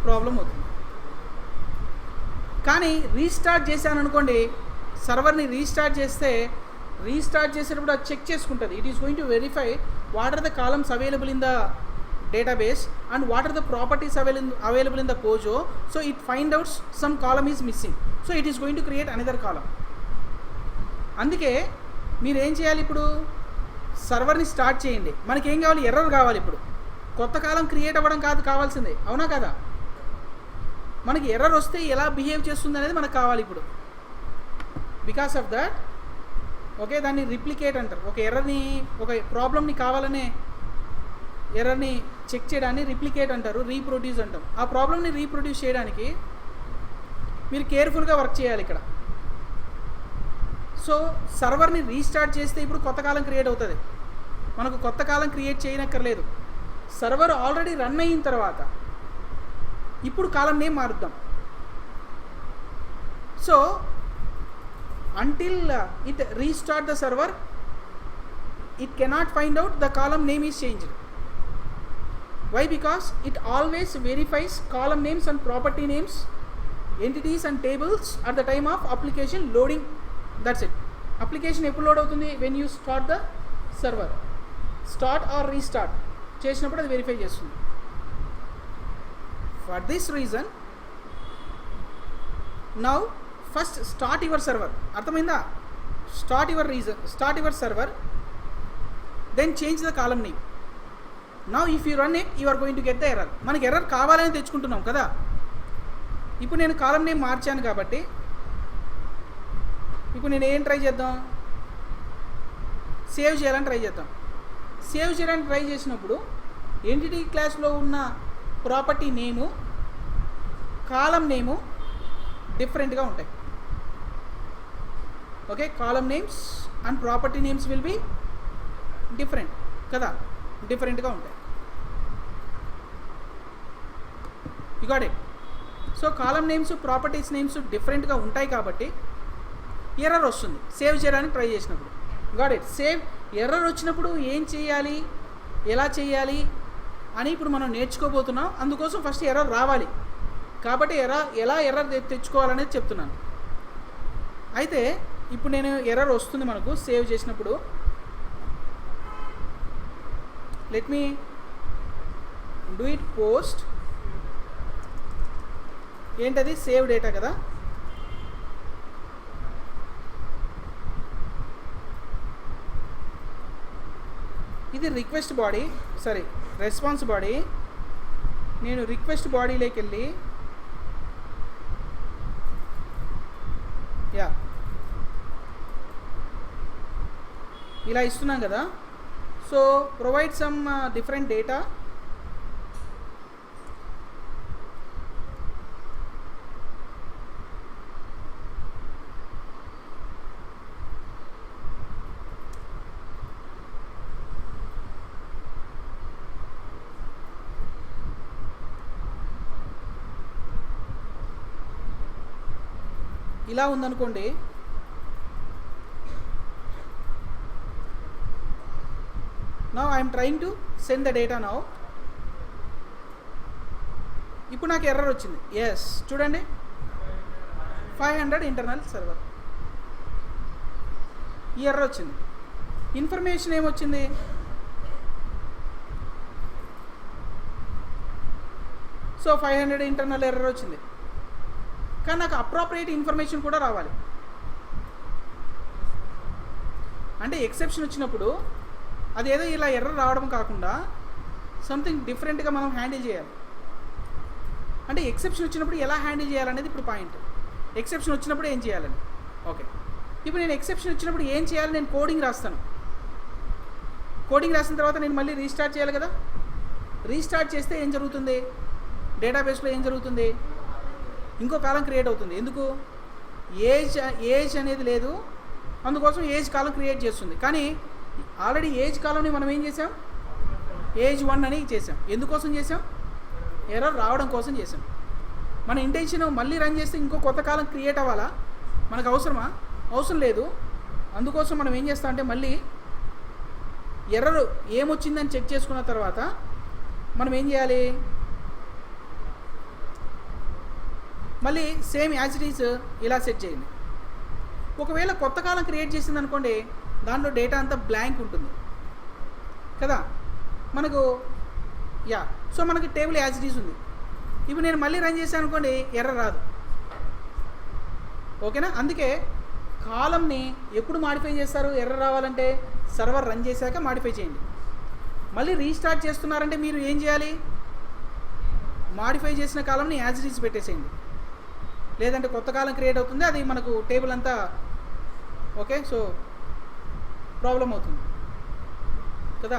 ప్రాబ్లం అవుతుంది. కానీ రీస్టార్ట్ చేశాను అనుకోండి, సర్వర్ని రీస్టార్ట్ చేసేటప్పుడు అది చెక్ చేసుకుంటుంది. It is going to verify what are the columns available in the database and what are the properties available in the Kojo. So it find out some column is missing, so it is going to create another column. అందుకే మీరు ఏం చేయాలి? ఇప్పుడు సర్వర్ని start చేయండి. మనకి ఏం కావాలి? Error కావాలి. ఇప్పుడు కొత్త కాలం క్రియేట్ అవ్వడం కాదు కావాల్సిందే, అవునా కదా? మనకి ఎర్రర్ వస్తే ఎలా బిహేవ్ చేస్తుంది అనేది మనకు కావాలి ఇప్పుడు. బికాస్ ఆఫ్ దట్ ఓకే, దాన్ని రిప్లికేట్ అంటారు. ఒక ఎర్రర్ని, ఒక ప్రాబ్లమ్ని కావాలనే ఎర్రర్ని చెక్ చేయడాన్ని రిప్లికేట్ అంటారు, రీప్రొడ్యూస్ అంటాం. ఆ ప్రాబ్లమ్ని రీప్రొడ్యూస్ చేయడానికి మీరు కేర్ఫుల్గా వర్క్ చేయాలి ఇక్కడ. సో సర్వర్ని రీస్టార్ట్ చేస్తే ఇప్పుడు కొత్త కాలం క్రియేట్ అవుతుంది. మనకు కొత్త కాలం క్రియేట్ చేయనక్కర్లేదు. సర్వర్ ఆల్రెడీ రన్ అయిన తర్వాత ఇప్పుడు కాలం నేమ్ మారుద్దాం. So until it restart the server, it cannot find out the column name is changed. Why? Because it always verifies column names and property names, entities and tables at the time of application loading. That's it. Application eppudu load avutundi? When you start the server. Start or restart చేసినప్పుడు అది verify చేస్తుంది. For this reason now first start your server. అర్థమైందా? Start your server, then change the column name. Now if you run it, you are going to get the error. మనకి error కావాలని తెచ్చుకుంటున్నాం కదా. ఇప్పుడు నేను కాలం name మార్చాను కాబట్టి ఇప్పుడు నేను ఏం ట్రై చేద్దాం? సేవ్ చేయాలని ట్రై చేద్దాం. సేవ్ చేయడానికి ట్రై చేసినప్పుడు ఎంటిటీ క్లాస్లో ఉన్న ప్రాపర్టీ నేము, కాలం నేము డిఫరెంట్గా ఉంటాయి. Okay, column names and property names will be different కదా, డిఫరెంట్గా ఉంటాయి. You got it? So column names, properties names డిఫరెంట్గా ఉంటాయి కాబట్టి ఎర్రర్ వస్తుంది సేవ్ చేయడానికి ట్రై చేసినప్పుడు. Got it? సేవ్ ఎర్రర్ వచ్చినప్పుడు ఏం చేయాలి, ఎలా చేయాలి అని ఇప్పుడు మనం నేర్చుకోబోతున్నాం. అందుకోసం ఫస్ట్ ఎర్రర్ రావాలి కాబట్టి ఎలా ఎర్రర్ తెచ్చుకోవాలనేది చెప్తున్నాను. అయితే ఇప్పుడు నేను ఎర్రర్ వస్తుంది మనకు సేవ్ చేసినప్పుడు. let me do it post. ఏంటది? సేవ్ డేటా కదా. ఇది request body, sorry response body. నేను రిక్వెస్ట్ బాడీలోకి వెళ్ళి ఇలా ఇస్తున్నాం కదా. So provide some different data. ఇలా ఉందనుకోండి. Now I'm trying to send the data now. ఇప్పుడు నాకు ఎర్రర్ వచ్చింది. ఎస్, చూడండి 500 ఇంటర్నల్ సర్వర్, ఈ ఎర్రర్ వచ్చింది. ఇన్ఫర్మేషన్ ఏమొచ్చింది? సో 500 ఇంటర్నల్ ఎర్రర్ వచ్చింది. కానీ నాకు అప్రాప్రియేట్ ఇన్ఫర్మేషన్ కూడా రావాలి. అంటే ఎక్సెప్షన్ వచ్చినప్పుడు అదేదో ఇలా ఎర్రర్ రావడం కాకుండా సంథింగ్ డిఫరెంట్గా మనం హ్యాండిల్ చేయాలి. అంటే ఎక్సెప్షన్ వచ్చినప్పుడు ఎలా హ్యాండిల్ చేయాలనేది ఇప్పుడు పాయింట్. ఎక్సెప్షన్ వచ్చినప్పుడు ఏం చేయాలని. ఓకే, ఇప్పుడు నేను ఎక్సెప్షన్ వచ్చినప్పుడు ఏం చేయాలి? నేను కోడింగ్ రాస్తాను. కోడింగ్ రాసిన తర్వాత నేను మళ్ళీ రీస్టార్ట్ చేయాలి కదా. రీస్టార్ట్ చేస్తే ఏం జరుగుతుంది? డేటాబేస్లో ఏం జరుగుతుంది? ఇంకో కాలం క్రియేట్ అవుతుంది. ఎందుకు? ఏజ్ అనేది లేదు, అందుకోసం ఏజ్ కాలం క్రియేట్ చేస్తుంది. కానీ ఆల్రెడీ ఏజ్ కాలంని మనం ఏం చేసాం? ఏజ్ 1 అని చేసాం. ఎందుకోసం చేసాం? ఎర్రర్ రావడం కోసం చేసాం. మన ఇంటెన్షన్ మళ్ళీ రన్ చేస్తే ఇంకో కొత్త కాలం క్రియేట్ అవ్వాలా? మనకు అవసరమా? అవసరం లేదు. అందుకోసం మనం ఏం చేస్తాం అంటే మళ్ళీ ఎర్రర్ ఏమొచ్చిందని చెక్ చేసుకున్న తర్వాత మనం ఏం చేయాలి? మళ్ళీ సేమ్ యాజ్ ఇట్ ఈజ్ ఇలా సెట్ చేయండి. ఒకవేళ కొత్త కాలం క్రియేట్ చేసింది అనుకోండి, దాంట్లో డేటా అంతా బ్లాంక్ ఉంటుంది కదా మనకు. యా, సో మనకి టేబుల్ యాజ్ ఇట్ ఈజ్ ఉంది. ఇప్పుడు నేను మళ్ళీ రన్ చేశాను అనుకోండి, ఎర్రర్ రాదు. ఓకేనా? అందుకే కాలంని ఎప్పుడు మాడిఫై చేస్తారు? ఎర్రర్ రావాలంటే సర్వర్ రన్ చేశాక మాడిఫై చేయండి. మళ్ళీ రీస్టార్ట్ చేస్తున్నారంటే మీరు ఏం చేయాలి? మాడిఫై చేసిన కాలంని యాజ్ ఇట్ ఈజ్ పెట్టేసేయండి. లేదంటే కొత్త కాలం క్రియేట్ అవుతుంది, అది మనకు టేబుల్ అంతా ఓకే, సో ప్రాబ్లం అవుతుంది కదా.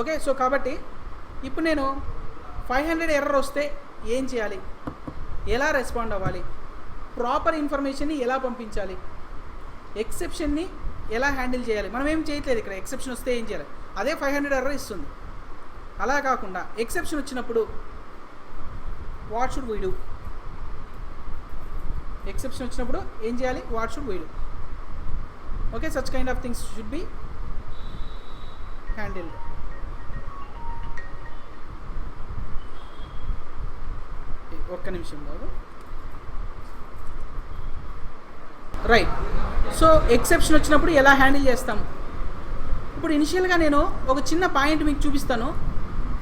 ఓకే, సో కాబట్టి ఇప్పుడు నేను 500 ఎర్రర్ వస్తే ఏం చేయాలి? ఎలా రెస్పాండ్ అవ్వాలి? ప్రాపర్ ఇన్ఫర్మేషన్ని ఎలా పంపించాలి? ఎక్సెప్షన్ని ఎలా హ్యాండిల్ చేయాలి? మనం ఏం చేయట్లేదు ఇక్కడ. ఎక్సెప్షన్ వస్తే ఏం చేయాలి? అదే 500 ఎర్రర్ ఇస్తుంది. అలా కాకుండా ఎక్సెప్షన్ వచ్చినప్పుడు what should we do? Exception వచ్చినప్పుడు ఏం చేయాలి? What should we do? Okay, such kind of things should be handled. ఒక్క నిమిషం బాబు. రైట్, సో ఎక్సెప్షన్ వచ్చినప్పుడు ఎలా హ్యాండిల్ చేస్తాం? ఇప్పుడు ఇనిషియల్గా నేను ఒక చిన్న పాయింట్ మీకు చూపిస్తాను.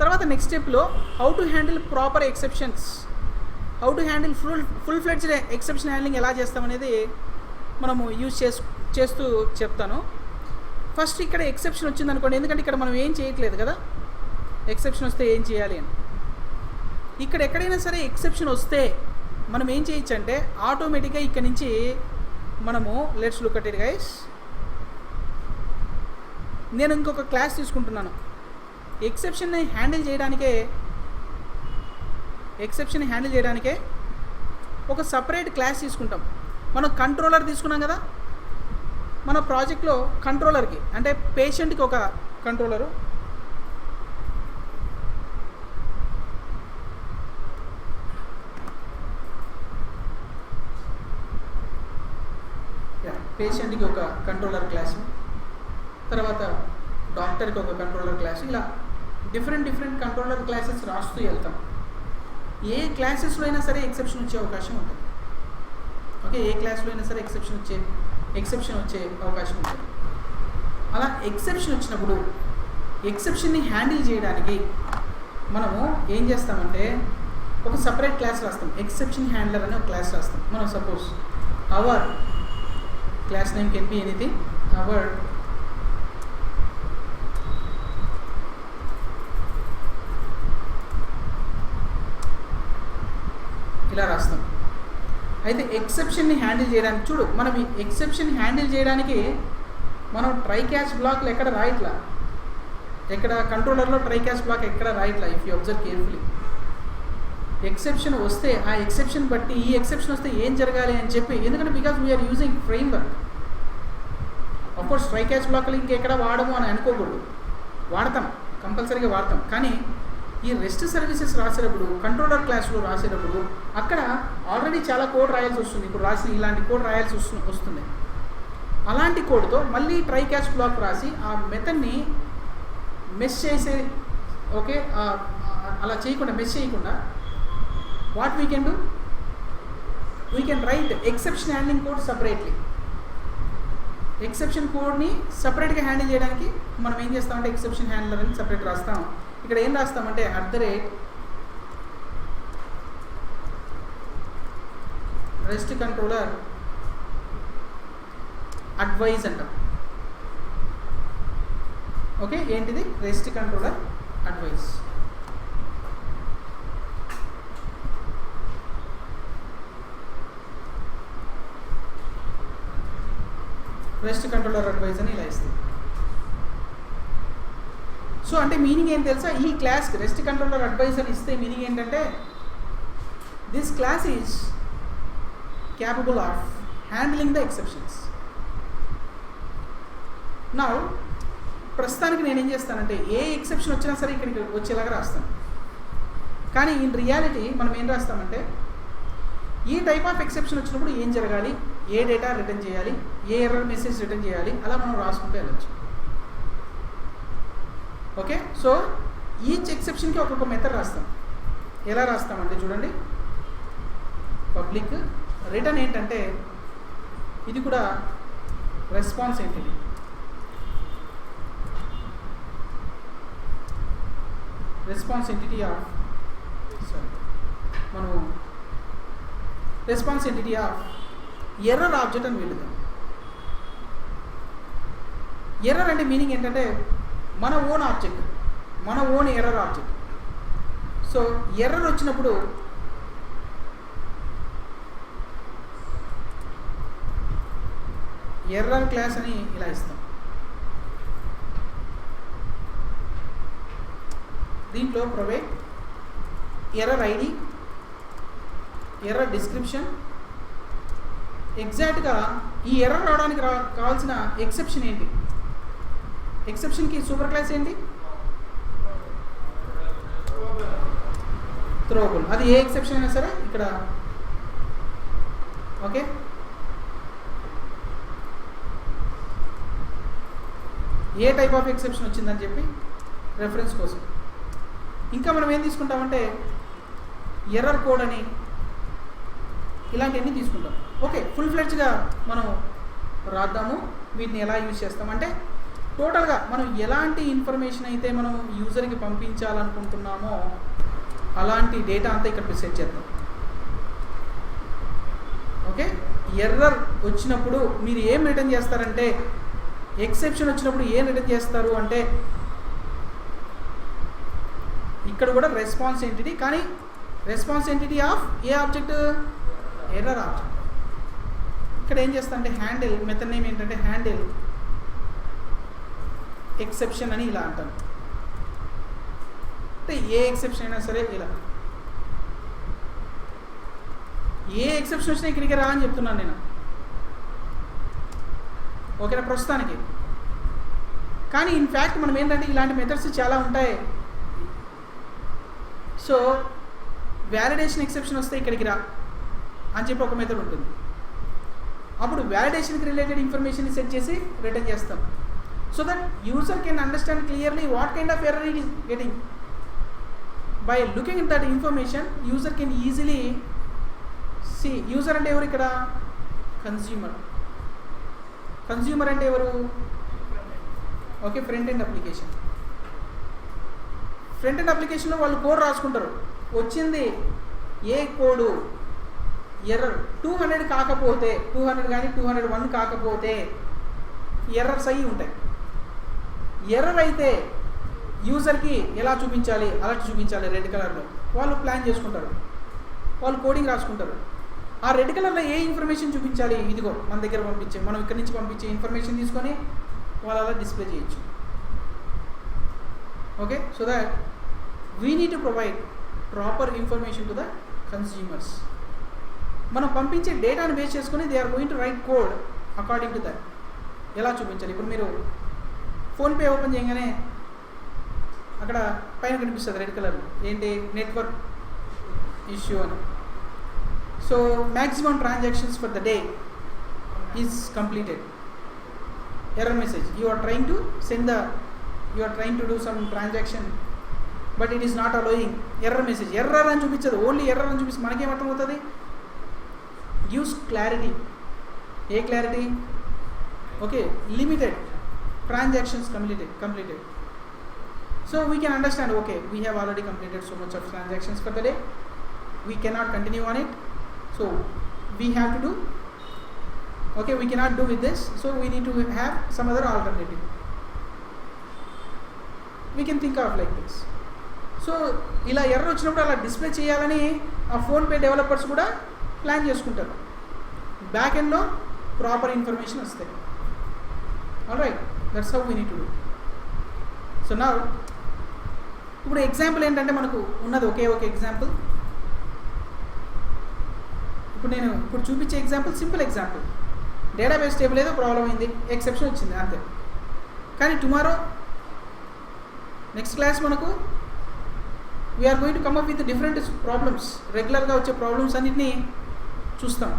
తర్వాత నెక్స్ట్ స్టెప్లో how to handle proper exceptions, how to handle full fledged exception handling ఎలా చేస్తామనేది మనము యూజ్ చేస్తూ చెప్తాను. ఫస్ట్ ఇక్కడ ఎక్సెప్షన్ వచ్చింది అనుకోండి, ఎందుకంటే ఇక్కడ మనం ఏం చేయట్లేదు కదా. ఎక్సెప్షన్ వస్తే ఏం చేయాలి అని. ఇక్కడ ఎక్కడైనా సరే ఎక్సెప్షన్ వస్తే మనం ఏం చేయొచ్చు అంటే ఆటోమేటిక్గా ఇక్కడ నుంచి మనము let's look at it guys. నేను ఇంకొక క్లాస్ తీసుకుంటున్నాను. ఎక్సెప్షన్ని హ్యాండిల్ చేయడానికే ఒక సపరేట్ క్లాస్ తీసుకుంటాం. మనం కంట్రోలర్ తీసుకున్నాం కదా మన ప్రాజెక్ట్లో. కంట్రోలర్కి అంటే పేషెంట్కి ఒక కంట్రోలరు, పేషెంట్కి ఒక కంట్రోలర్ క్లాసు, తర్వాత డాక్టర్కి ఒక కంట్రోలర్ క్లాసు, ఇలా డిఫరెంట్ కంట్రోలర్ క్లాసెస్ రాస్తూ వెళ్తాం. ఏ క్లాసెస్లో అయినా సరే ఎక్సెప్షన్ వచ్చే అవకాశం ఉంటుంది. ఓకే, ఏ క్లాస్లో అయినా సరే ఎక్సెప్షన్ వచ్చే అవకాశం ఉంటుంది. అలా ఎక్సెప్షన్ వచ్చినప్పుడు ఎక్సెప్షన్ని హ్యాండిల్ చేయడానికి మనము ఏం చేస్తామంటే ఒక సపరేట్ క్లాస్ రాస్తాం. ఎక్సెప్షన్ హ్యాండ్లర్ అనే ఒక క్లాస్ రాస్తాం. మనం suppose our class name can be anything. Our ఇలా రాస్తాం. అయితే ఎక్సెప్షన్ని హ్యాండిల్ చేయడానికి చూడు, మనం ఈ ఎక్సెప్షన్ హ్యాండిల్ చేయడానికి మనం ట్రై క్యాచ్ బ్లాక్లు ఎక్కడ రాయట్లా. ఎక్కడ కంట్రోలర్లో ట్రై క్యాచ్ బ్లాక్ ఎక్కడ రాయట్లా. If you observe carefully, exception వస్తే ఆ ఎక్సెప్షన్ బట్టి ఈ ఎక్సెప్షన్ వస్తే ఏం జరగాలి అని చెప్పి, ఎందుకంటే because we are using framework. Of course try catch బ్లాక్లు ఇంకెక్కడ వాడము అని అనుకోకూడదు, వాడతాం, కంపల్సరీగా వాడతాం. కానీ ఈ రెస్ట్ సర్వీసెస్ రాసేటప్పుడు కంట్రోలర్ క్లాస్లో రాసేటప్పుడు అక్కడ ఆల్రెడీ చాలా కోడ్ రాయాల్సి వస్తుంది. ఇప్పుడు రాసిన ఇలాంటి కోడ్ రాయాల్సి వస్తుంది. అలాంటి కోడ్తో మళ్ళీ ట్రై క్యాచ్ బ్లాక్ రాసి ఆ మెథడ్ని మెష్ చేసే ఓకే అలా చేయకుండా మెష్ చేయకుండా what we can do, we can write exception handling code separately. Exception కోడ్ని సపరేట్గా హ్యాండిల్ చేయడానికి మనం ఏం చేస్తామంటే ఎక్సెప్షన్ హ్యాండ్లర్ అని సపరేట్ రాస్తాం. ఇక్కడ ఏం రాస్తామంటే @REST కంట్రోలర్ అడ్వైజ్ అంటాం. ఓకే, ఏంటిది rest controller advice. Rest controller advice అని ఇలా ఇస్తుంది. సో అంటే మీనింగ్ ఏం తెలుసా, ఈ క్లాస్కి రెస్ట్ కంట్రోలర్ అడ్వైజ్ అని ఇస్తే మీనింగ్ ఏంటంటే this class is capable of handling the exceptions. నా ప్రస్తుతానికి నేను ఏం చేస్తానంటే ఏ ఎక్సెప్షన్ వచ్చినా సరే ఇక్కడికి వచ్చేలాగా రాస్తాను. కానీ ఇన్ రియాలిటీ మనం ఏం రాస్తామంటే ఈ టైప్ ఆఫ్ ఎక్సెప్షన్ వచ్చినప్పుడు ఏం జరగాలి, ఏ డేటా రిటర్న్ చేయాలి, ఏ ఎర్రర్ మెసేజ్ రిటర్న్ చేయాలి, అలా మనం రాసుకుంటూ వెళ్ళచ్చు. ఓకే, సో ఈచ్ ఎక్సెప్షన్కి ఒక్కొక్క మెథడ్ రాస్తాం. ఎలా రాస్తామంటే చూడండి, పబ్లిక్ రిటర్న్ ఏంటంటే ఇది కూడా response entity. Response entity of మనము response entity of error object అని వెళుదాం. ఎర్రర్ అంటే మీనింగ్ ఏంటంటే మన ఓన్ ఆబ్జెక్ట్, మన own error object. So error వచ్చినప్పుడు ఎర్రర్ క్లాస్ అని ఇలా ఇస్తాం. దీంట్లో provide error ID, error description, ఎగ్జాక్ట్గా ఈ ఎర్రర్ రావడానికి కావాల్సిన ఎక్సెప్షన్ ఏంటి, ఎక్సెప్షన్కి సూపర్ క్లాస్ ఏంటి, త్రోబుల్. అది ఏ ఎక్సెప్షన్ అయినా సరే ఇక్కడ okay. A type of exception వచ్చిందని చెప్పి రెఫరెన్స్ కోసం. ఇంకా మనం ఏం తీసుకుంటామంటే ఎర్రర్ కోడ్ అని ఇలాంటివన్నీ తీసుకుంటాం. ఓకే, ఫుల్ ఫ్లెడ్జ్గా మనం రాద్దాము. వీటిని ఎలా యూజ్ చేస్తామంటే టోటల్గా మనం ఎలాంటి ఇన్ఫర్మేషన్ అయితే మనం యూజర్కి పంపించాలనుకుంటున్నామో అలాంటి డేటా అంతా ఇక్కడ సెట్ చేద్దాం. ఓకే, ఎర్రర్ వచ్చినప్పుడు మీరు ఏం రిటర్న్ చేస్తారంటే, ఎక్సెప్షన్ వచ్చినప్పుడు ఏం రిటర్న్ చేస్తారు అంటే ఇక్కడ కూడా రెస్పాన్స్ ఎంటిటీ, కానీ response entity of A object, error object. ఇక్కడ ఏం చేస్తా అంటే హ్యాండిల్ మెథడ్ నేమ్ ఏంటంటే హ్యాండిల్ ఎక్సెప్షన్ అని ఇలా అంటాను. అంటే ఏ ఎక్సెప్షన్ అయినా సరే ఇలా, ఏ ఎక్సెప్షన్ వచ్చినా ఇక్కడికి రా అని చెప్తున్నాను నేను. ఓకేనా ప్రస్తుతానికి. కానీ ఇన్ఫ్యాక్ట్ మనం ఏంటంటే ఇలాంటి మెథడ్స్ చాలా ఉంటాయి. సో వ్యాలిడేషన్ ఎక్సెప్షన్ వస్తే ఇక్కడికి రా అని చెప్పి ఒక మెథడ్ ఉంటుంది. అప్పుడు వ్యాలిడేషన్కి రిలేటెడ్ ఇన్ఫర్మేషన్ సెట్ చేసి రిటర్న్ చేస్తాం. So that user can understand clearly what kind of error it is getting. By looking in that information user can easily see. User అంటే ఎవరు ఇక్కడ, కన్జ్యూమర్. కన్జ్యూమర్ అంటే ఎవరు, okay, front end application. Front end అప్లికేషన్లో వాళ్ళు code రాసుకుంటారు. వచ్చింది ఏ code error 200 కాకపోతే, 200 కానీ 201 కాకపోతే ఎర్రర్స్ అయ్యి ఉంటాయి. ఎర్రర్ అయితే యూజర్కి ఎలా చూపించాలి, అలర్ట్ చూపించాలి రెడ్ కలర్లో వాళ్ళు ప్లాన్ చేసుకుంటారు, వాళ్ళు కోడింగ్ రాసుకుంటారు. ఆ రెడ్ కలర్లో ఏ ఇన్ఫర్మేషన్ చూపించాలి, ఇదిగో మన దగ్గర పంపించే, మనం ఇక్కడి నుంచి పంపించే ఇన్ఫర్మేషన్ తీసుకొని వాళ్ళు అలా డిస్ప్లే చేయొచ్చు. Okay, so that we need to provide proper information to the consumers. మనం పంపించే డేటాను బేస్ చేసుకొని they are going to write code according to that. ఎలా చూపించాలి, ఇప్పుడు మీరు ఫోన్పే ఓపెన్ చేయగానే అక్కడ పైన కనిపిస్తుంది రెడ్ కలర్, ఏంటి నెట్వర్క్ ఇష్యూ అని. So maximum transactions for the day is completed. Error message, you are trying to do some transaction but it is not allowing. Error message, error అని చూపించదు, only error అని చూపిస్తుంది. మనకేమర్థం అవుతుంది? Gives clarity. ఏ clarity? Okay, limited transactions completed. So we can understand, okay, we have already completed so much of transactions for the day, we cannot continue on it, so we have to do, okay, we cannot do with this, so we need to have some other alternative. We can think of like this. So ఇలా error వచ్చినప్పుడు అలా display చేయాలని ఆ PhonePe developers కూడా plan చేసుకుంటారు. Back ఎండ్లో proper information వస్తాయి. Alright, that's how we need to do. So నా ఇప్పుడు ఎగ్జాంపుల్ ఏంటంటే మనకు ఉన్నది ఒకే ఒక ఎగ్జాంపుల్. ఇప్పుడు చూపించే example simple example. Database table ఏదో ప్రాబ్లం అయింది, ఎక్సెప్షన్ వచ్చింది అంతే. కానీ టుమారో నెక్స్ట్ క్లాస్ మనకు we are going to come up with different problems. రెగ్యులర్గా వచ్చే ప్రాబ్లమ్స్ అన్నింటినీ చూస్తాం.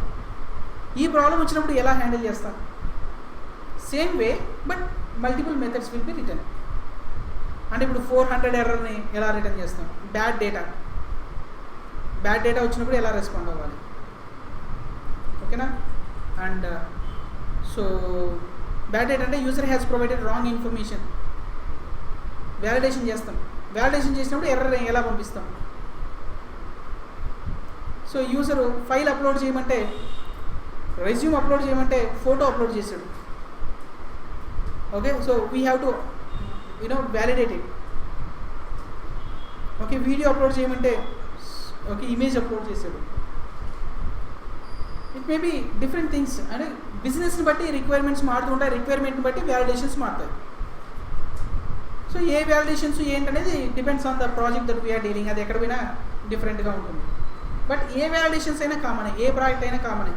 ఈ ప్రాబ్లం వచ్చినప్పుడు ఎలా హ్యాండిల్ చేస్తాం? Same way but multiple methods will be return. అంటే ఇప్పుడు 400 ఎర్రర్ని ఎలా రిటర్న్ చేస్తాం? బ్యాడ్ డేటా వచ్చినప్పుడు ఎలా రెస్పాండ్ అవ్వాలి? ఓకేనా? అండ్ సో బ్యాడ్ డేటా అంటే user has provided wrong information. Validation చేస్తాం. వ్యాలిడేషన్ చేసినప్పుడు ఎర్రర్ ఎలా పంపిస్తాం? సో యూజరు ఫైల్ అప్లోడ్ చేయమంటే, రెజ్యూమ్ అప్లోడ్ చేయమంటే ఫోటో అప్లోడ్ చేశాడు. Okay, so we have to validate it. Okay, video upload చేయమంటే ఓకే ఇమేజ్ అప్లోడ్ చేశాడు. It may be different things. అంటే బిజినెస్ని బట్టి రిక్వైర్మెంట్స్ మారుతుంటాయి, రిక్వైర్మెంట్ని బట్టి వ్యాలిడేషన్స్ మారుతాయి. సో ఏ వ్యాలిడేషన్స్ ఏంటనేది depends on the project that we are dealing. అది ఎక్కడ పోయినా డిఫరెంట్గా ఉంటుంది. బట్ ఏ వ్యాలిడేషన్స్ అయినా కామనే, ఏ ప్రాజెక్ట్ అయినా కామనే.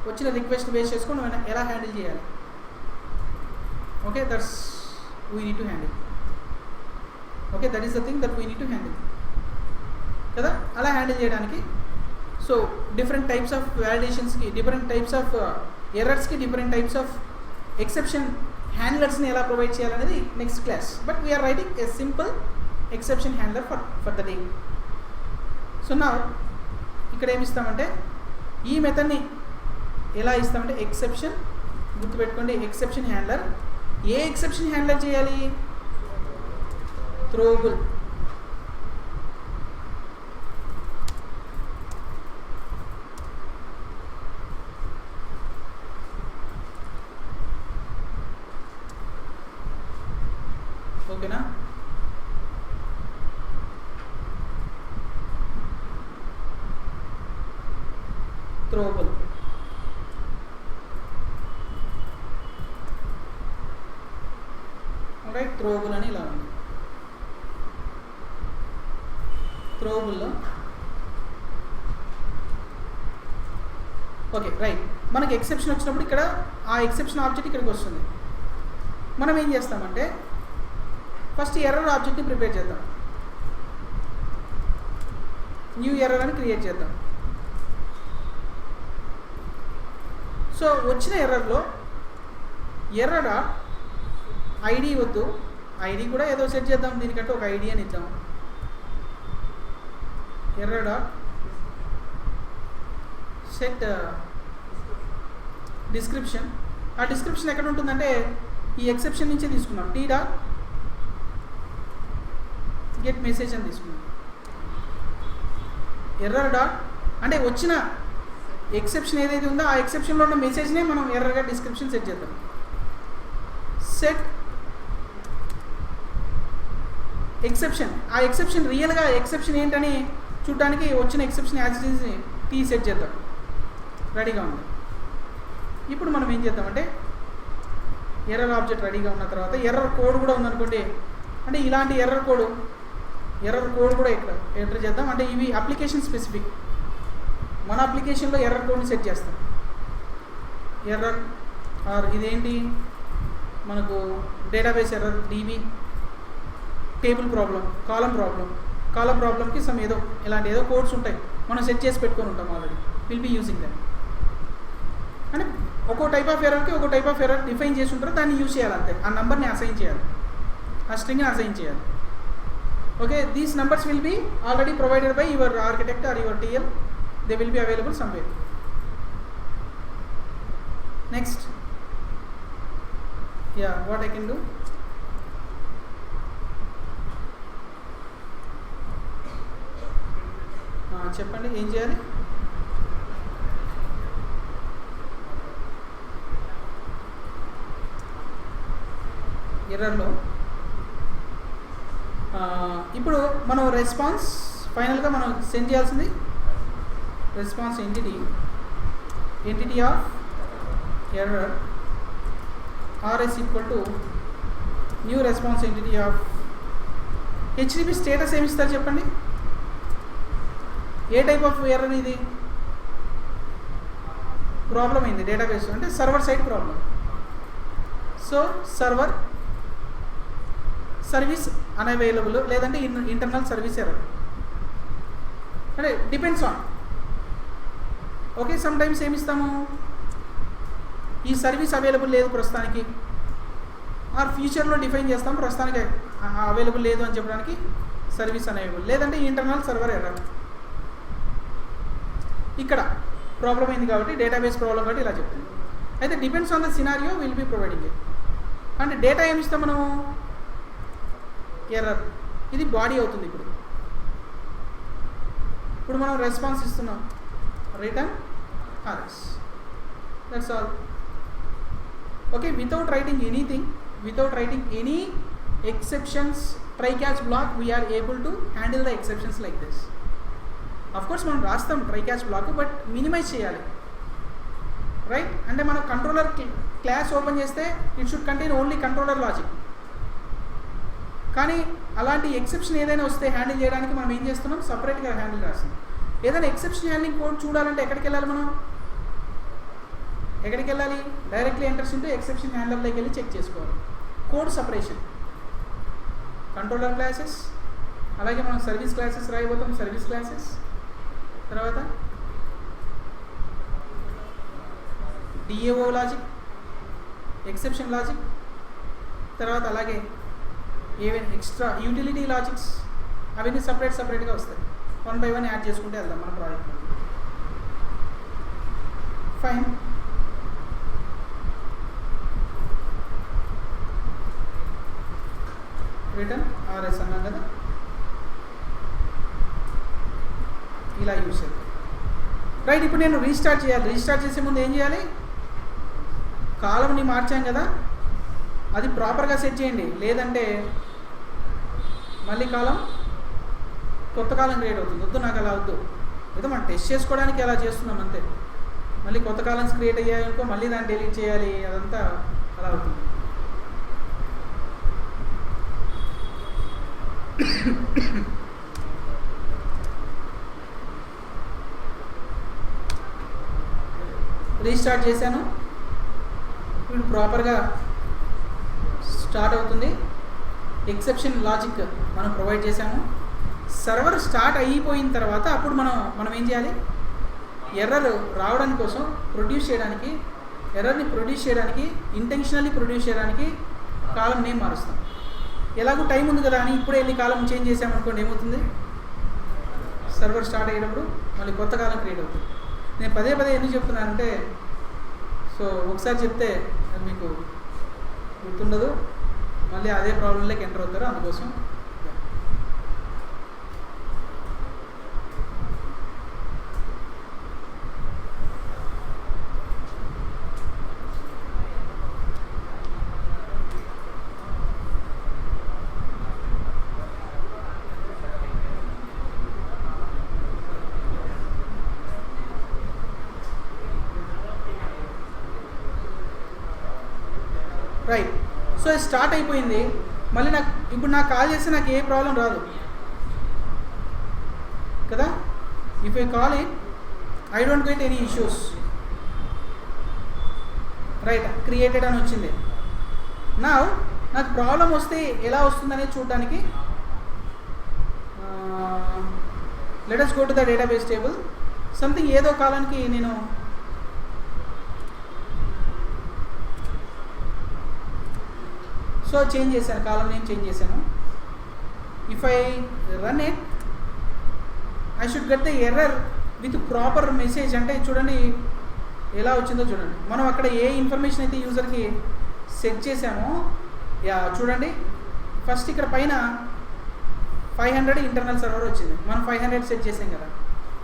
వచ్చిన రిక్వెస్ట్ బేస్ చేసుకొని మనం ఎలా హ్యాండిల్ చేయాలి? Okay, that's we need to handle. Okay, that is the thing that we need to handle కదా. అలా హ్యాండిల్ చేయడానికి సో డిఫరెంట్ టైప్స్ ఆఫ్ వ్యాలిడేషన్స్కి, డిఫరెంట్ టైప్స్ ఆఫ్ ఎర్రర్స్కి, డిఫరెంట్ టైప్స్ ఆఫ్ ఎక్సెప్షన్ హ్యాండ్లర్స్ని ఎలా ప్రొవైడ్ చేయాలనేది next class. But we're writing a simple exception handler for the day. So నా ఇక్కడ ఏమి ఇస్తామంటే ఈ మెథడ్ని ఎలా ఇస్తామంటే ఎక్సెప్షన్, గుర్తుపెట్టుకోండి, ఎక్సెప్షన్ హ్యాండ్లర్. ఏ ఎక్సెప్షన్ హ్యాండ్లర్ చేయాలి? థ్రోబుల్. ఓకేనా? థ్రోబుల్. రైట్, థ్రోబుల్ అని ఇలా ఉంది. థ్రోబుల్లో ఓకే రైట్. మనకి ఎక్సెప్షన్ వచ్చినప్పుడు ఇక్కడ ఆ ఎక్సెప్షన్ ఆబ్జెక్ట్ ఇక్కడికి వస్తుంది. మనం ఏం చేస్తామంటే ఫస్ట్ ఎర్రర్ ఆబ్జెక్ట్ని ప్రిపేర్ చేద్దాం. న్యూ ఎర్రర్ అని క్రియేట్ చేద్దాం. సో వచ్చిన ఎర్రర్లో ఎర్రర్ ఐడి వద్దు, ఐడి కూడా ఏదో సెట్ చేద్దాం, దీనికంటే ఒక ఐడి అని ఇద్దాం. Error set description. ఆ డిస్క్రిప్షన్ ఎక్కడ ఉంటుందంటే ఈ ఎక్సెప్షన్ నుంచే తీసుకున్నాం. టీ డాట్ గెట్ మెసేజ్ అని తీసుకున్నాం. ఎర్రర్ డాట్ అంటే వచ్చిన ఎక్సెప్షన్ ఏదైతే ఉందో ఆ ఎక్సెప్షన్లో ఉన్న మెసేజ్నే మనం ఎర్రర్గా డిస్క్రిప్షన్ సెట్ చేద్దాం. Set exception. ఆ ఎక్సెప్షన్ రియల్గా ఎక్సెప్షన్ ఏంటని చూడడానికి వచ్చిన exception as it is T set చేద్దాం. రెడీగా ఉంది. ఇప్పుడు మనం ఏం చేద్దామంటే ఎర్రర్ ఆబ్జెక్ట్ రెడీగా ఉన్న తర్వాత ఎర్రర్ కోడ్ కూడా ఉందనుకోండి, అంటే ఇలాంటి ఎర్రర్ కోడ్ కూడా ఇక్కడ ఎంటర్ చేద్దాం. అంటే ఇవి అప్లికేషన్ స్పెసిఫిక్. మన అప్లికేషన్లో ఎర్రర్ కోడ్ని సెట్ చేస్తాం. ఎర్రర్ ఆర్ ఇదేంటి మనకు database error, DB table problem, column ప్రాబ్లంకి సమ్ ఏదో ఇలాంటి ఏదో కోడ్స్ ఉంటాయి, మనం సెట్ చేసి పెట్టుకొని ఉంటాం already. Will be using that. అంటే ఒక్కో టైప్ ఆఫ్ ఎర్రర్కి ఒక టైప్ ఆఫ్ ఎర్రర్ డిఫైన్ చేసి ఉంటారు, దాన్ని యూజ్ చేయాలి అంతే. ఆ నెంబర్ని అసైన్ చేయాలి, ఆ స్ట్రింగ్ని అసైన్ చేయాలి. Okay, these numbers will be already provided by your architect or your TL. They will be available somewhere. Next, what I can do? చెప్పండి ఏం చేయాలి? ఎర్రర్లో ఇప్పుడు మనం రెస్పాన్స్ ఫైనల్గా మనం సెండ్ చేయాల్సింది response entity of error RS equal to new response entity of HTTP status ఏమి ఇస్తారు చెప్పండి? ఏ టైప్ ఆఫ్ ఎర్రర్ ఇది? ప్రాబ్లం అయింది డేటాబేస్ అంటే server side problem. So server service unavailable, లేదంటే ఇంటర్నల్ సర్వీస్ ఎర్రర్, అంటే depends on. Okay, some times ఏమి ఇస్తాము, ఈ సర్వీస్ అవైలబుల్ లేదు ప్రస్తుతానికి, ఆర్ ఫ్యూచర్లో డిఫైన్ చేస్తాం, ప్రస్తుతానికి అవైలబుల్ లేదు అని చెప్పడానికి సర్వీస్ అనేబుల్, లేదంటే ఇంటర్నల్ సర్వర్ ఎర్రర్. ఇక్కడ ప్రాబ్లం అయింది కాబట్టి డేటాబేస్ ప్రాబ్లం కాబట్టి ఇలా చెప్తుంది. అయితే depends on the scenario will be providing it. అంటే డేటా ఏమి ఇస్తాం మనము? ఎర్రర్. ఇది బాడీ అవుతుంది. ఇప్పుడు మనం రెస్పాన్స్ ఇస్తున్నాం, return RS. That's all. Okay, without writing anything, without writing any exceptions, try catch block, we are able to handle the exceptions like this. Of course మనం రాస్తాం try catch block, but minimize చేయాలి, right? అంటే మనం controller class open చేస్తే it should contain only controller logic. కానీ అలాంటి exception ఏదైనా వస్తే హ్యాండిల్ చేయడానికి మనం ఏం చేస్తున్నాం, సపరేట్గా హ్యాండిల్ రాస్తున్నాం. ఏదైనా ఎక్సెప్షన్ హ్యాండ్లింగ్ కోడ్ చూడాలంటే ఎక్కడికి వెళ్ళాలి మనం? ఎక్కడికి వెళ్ళాలి? డైరెక్ట్లీ ఎంటర్స్ ఇంటూ ఎక్సెప్షన్ హ్యాండ్లర్లోకి వెళ్ళి చెక్ చేసుకోవాలి. కోడ్ సపరేషన్, కంట్రోలర్ క్లాసెస్, అలాగే మనం సర్వీస్ క్లాసెస్ రాయబోతాం, సర్వీస్ క్లాసెస్, తర్వాత DAO లాజిక్, ఎక్సెప్షన్ లాజిక్, తర్వాత అలాగే ఏవైనా ఎక్స్ట్రా యూటిలిటీ లాజిక్స్, అవన్నీ సపరేట్గా వస్తాయి. 1 by 1 యాడ్ చేసుకుంటే వెళ్దాం మన ప్రాజెక్ట్. ఫైన్. రిటర్న్ RS అన్నాం కదా, ఇలా యూజ్ చేయాలి, రైట్? ఇప్పుడు నేను రీస్టార్ట్ చేయాలి. రీస్టార్ట్ చేసే ముందు ఏం చేయాలి? కాలంని మార్చాం కదా, అది ప్రాపర్గా సెట్ చేయండి, లేదంటే మళ్ళీ కొత్త కాలం క్రియేట్ అవుతుంది. వద్దు, నాకు అలా వద్దు. ఏదో మనం టెస్ట్ చేసుకోవడానికి అలా చేస్తున్నాం అంతే. మళ్ళీ కొత్త కాలమ్స్ క్రియేట్ అయ్యాయనుకో, మళ్ళీ దాన్ని డిలీట్ చేయాలి, అదంతా అలా అవుతుంది. రీస్టార్ట్ చేశాను, ఇప్పుడు ప్రాపర్గా స్టార్ట్ అవుతుంది. ఎక్సెప్షన్ లాజిక్ మనం ప్రొవైడ్ చేసాము. సర్వర్ స్టార్ట్ అయిపోయిన తర్వాత అప్పుడు మనం ఏం చేయాలి? ఎర్రర్ రావడానికి కోసం ఎర్రర్ని ప్రొడ్యూస్ చేయడానికి ఇంటెన్షనల్లీ ప్రొడ్యూస్ చేయడానికి కాలం నేమ్ మారుస్తాం. ఎలాగో టైం ఉంది కదా అని ఇప్పుడే వెళ్ళి కాలం చేంజ్ చేసామనుకోండి, ఏమవుతుంది? సర్వర్ స్టార్ట్ అయ్యేటప్పుడు మళ్ళీ కొత్త కాలం క్రియేట్ అవుతుంది. నేను పదే ఎందుకు చెప్తున్నానంటే, సో ఒకసారి చెప్తే అది మీకు గుర్తుండదు, మళ్ళీ అదే ప్రాబ్లంలోకి ఎంటర్ అవుతారు. అందుకోసం రైట్. సో ఇది స్టార్ట్ అయిపోయింది. మళ్ళీ నాకు కాల్ చేస్తే నాకు ఏ ప్రాబ్లం రాదు కదా. If I call it, I don't get any issues. Right, created అని వచ్చింది. నాకు ప్రాబ్లం వస్తే ఎలా వస్తుందనేది చూడడానికి let us go to the database table. Something ఏదో కాలానికి నేను సో చేంజ్ చేశాను, కాలం నేను చేంజ్ చేశాను. If I run it I should get the error with proper message. అంటే చూడండి ఎలా వచ్చిందో చూడండి. మనం అక్కడ ఏ ఇన్ఫర్మేషన్ అయితే యూజర్కి సెట్ చేసామో చూడండి, ఫస్ట్ ఇక్కడ పైన 500 ఇంటర్నల్ సర్వర్ వచ్చింది. మనం 500 సెట్ చేసాం కదా.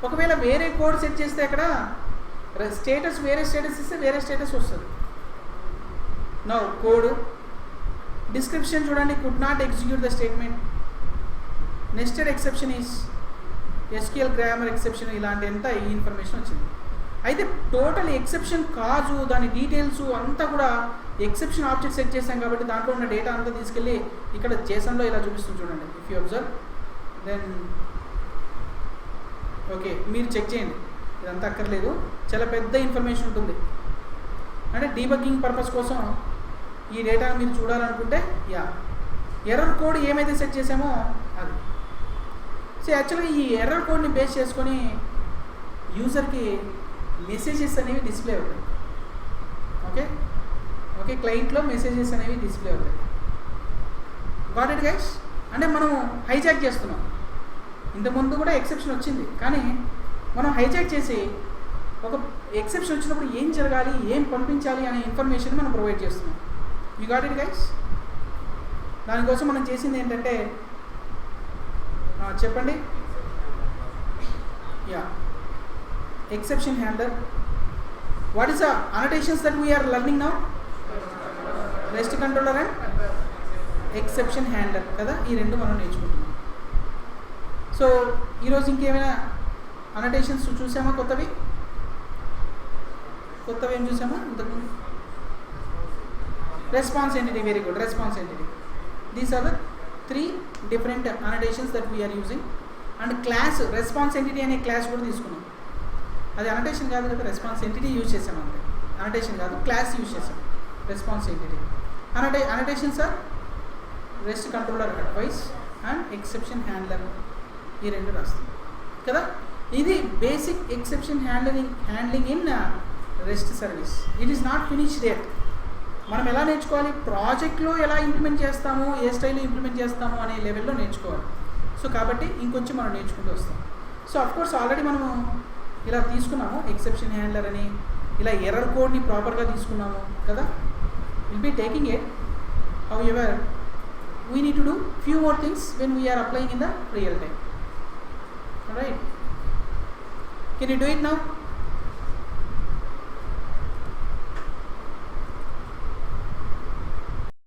ఒకవేళ వేరే కోడ్ సెట్ చేస్తే అక్కడ స్టేటస్ వేరే స్టేటస్ ఇస్తే వేరే స్టేటస్ వస్తుంది. నో కోడ్ డిస్క్రిప్షన్ చూడండి, could not execute the statement. Nested exception is SQL grammar exception, ఇలాంటి ఎంత ఈ ఇన్ఫర్మేషన్ వచ్చింది. అయితే టోటల్ ఎక్సెప్షన్ కాజు దాని డీటెయిల్స్ అంతా కూడా ఎక్సెప్షన్ ఆబ్జెక్ట్ సెట్ చేసాం కాబట్టి దాంట్లో ఉన్న డేటా అంతా తీసుకెళ్ళి ఇక్కడ జేసన్లో ఇలా చూపిస్తుంది చూడండి. If you observe then okay, మీరు చెక్ చేయండి, ఇదంతా అక్కర్లేదు, చాలా పెద్ద ఇన్ఫర్మేషన్ ఉంటుంది. అంటే డీబగ్గింగ్ పర్పస్ కోసం ఈ డేటాను మీరు చూడాలనుకుంటే ఎర్రర్ కోడ్ ఏమైతే సెట్ చేసామో అది. సో యాక్చువల్గా ఈ ఎర్రర్ కోడ్ని బేస్ చేసుకొని యూజర్కి మెసేజెస్ అనేవి డిస్ప్లే అవుతాయి. ఓకే ఓకే, క్లయింట్లో మెసేజెస్ అనేవి డిస్ప్లే అవుతాయి. Got it guys? అంటే మనం హైజాక్ చేస్తున్నాం. ఇంతకుముందు కూడా ఎక్సెప్షన్ వచ్చింది, కానీ మనం హైజాక్ చేసి ఒక ఎక్సెప్షన్ వచ్చినప్పుడు ఏం జరగాలి, ఏం పంపించాలి అనే ఇన్ఫర్మేషన్ మనం ప్రొవైడ్ చేస్తున్నాం. You got it guys? దానికోసం మనం చేసింది ఏంటంటే చెప్పండి. Exception handler. What is the annotations that we're learning now? Rest controller and exception handler కదా, ఈ రెండు మనం నేర్చుకుంటున్నాం. సో ఈరోజు ఇంకేమైనా అనోటేషన్స్ చూసామా? కొత్తవి ఏం చూసామా ఇంతకుముందు? Response entity, very good, response entity. These are the 3 different annotations that we are using. And class response entity అనే క్లాస్ కూడా తీసుకున్నాం. అది అనోటేషన్ కాదు కదా, రెస్పాన్స్ ఎంటిటీ యూజ్ చేసాం అంతే. అనోటేషన్ కాదు, క్లాస్ యూజ్ చేసాం, response entity. Annotations are rest controller advice and exception handler, ఈ రెండు రాస్తాం కదా. ఇది basic exception handling in rest service. It is not finished yet. మనం ఎలా నేర్చుకోవాలి, ప్రాజెక్ట్లో ఎలా ఇంప్లిమెంట్ చేస్తాము, ఏ స్టైల్లో ఇంప్లిమెంట్ చేస్తాము అనే లెవెల్లో నేర్చుకోవాలి. సో కాబట్టి ఇంకొంచెం మనం నేర్చుకుంటూ వస్తాం. సో అఫ్కోర్స్ ఆల్రెడీ మనము ఇలా తీసుకున్నాము ఎక్సెప్షన్ హ్యాండ్లర్ అని, ఇలా ఎర్రర్ కోడ్ని ప్రాపర్గా తీసుకున్నాము కదా. Will be taking it. However we need to do few more things when we are applying in the real time. Right? Can you do it now?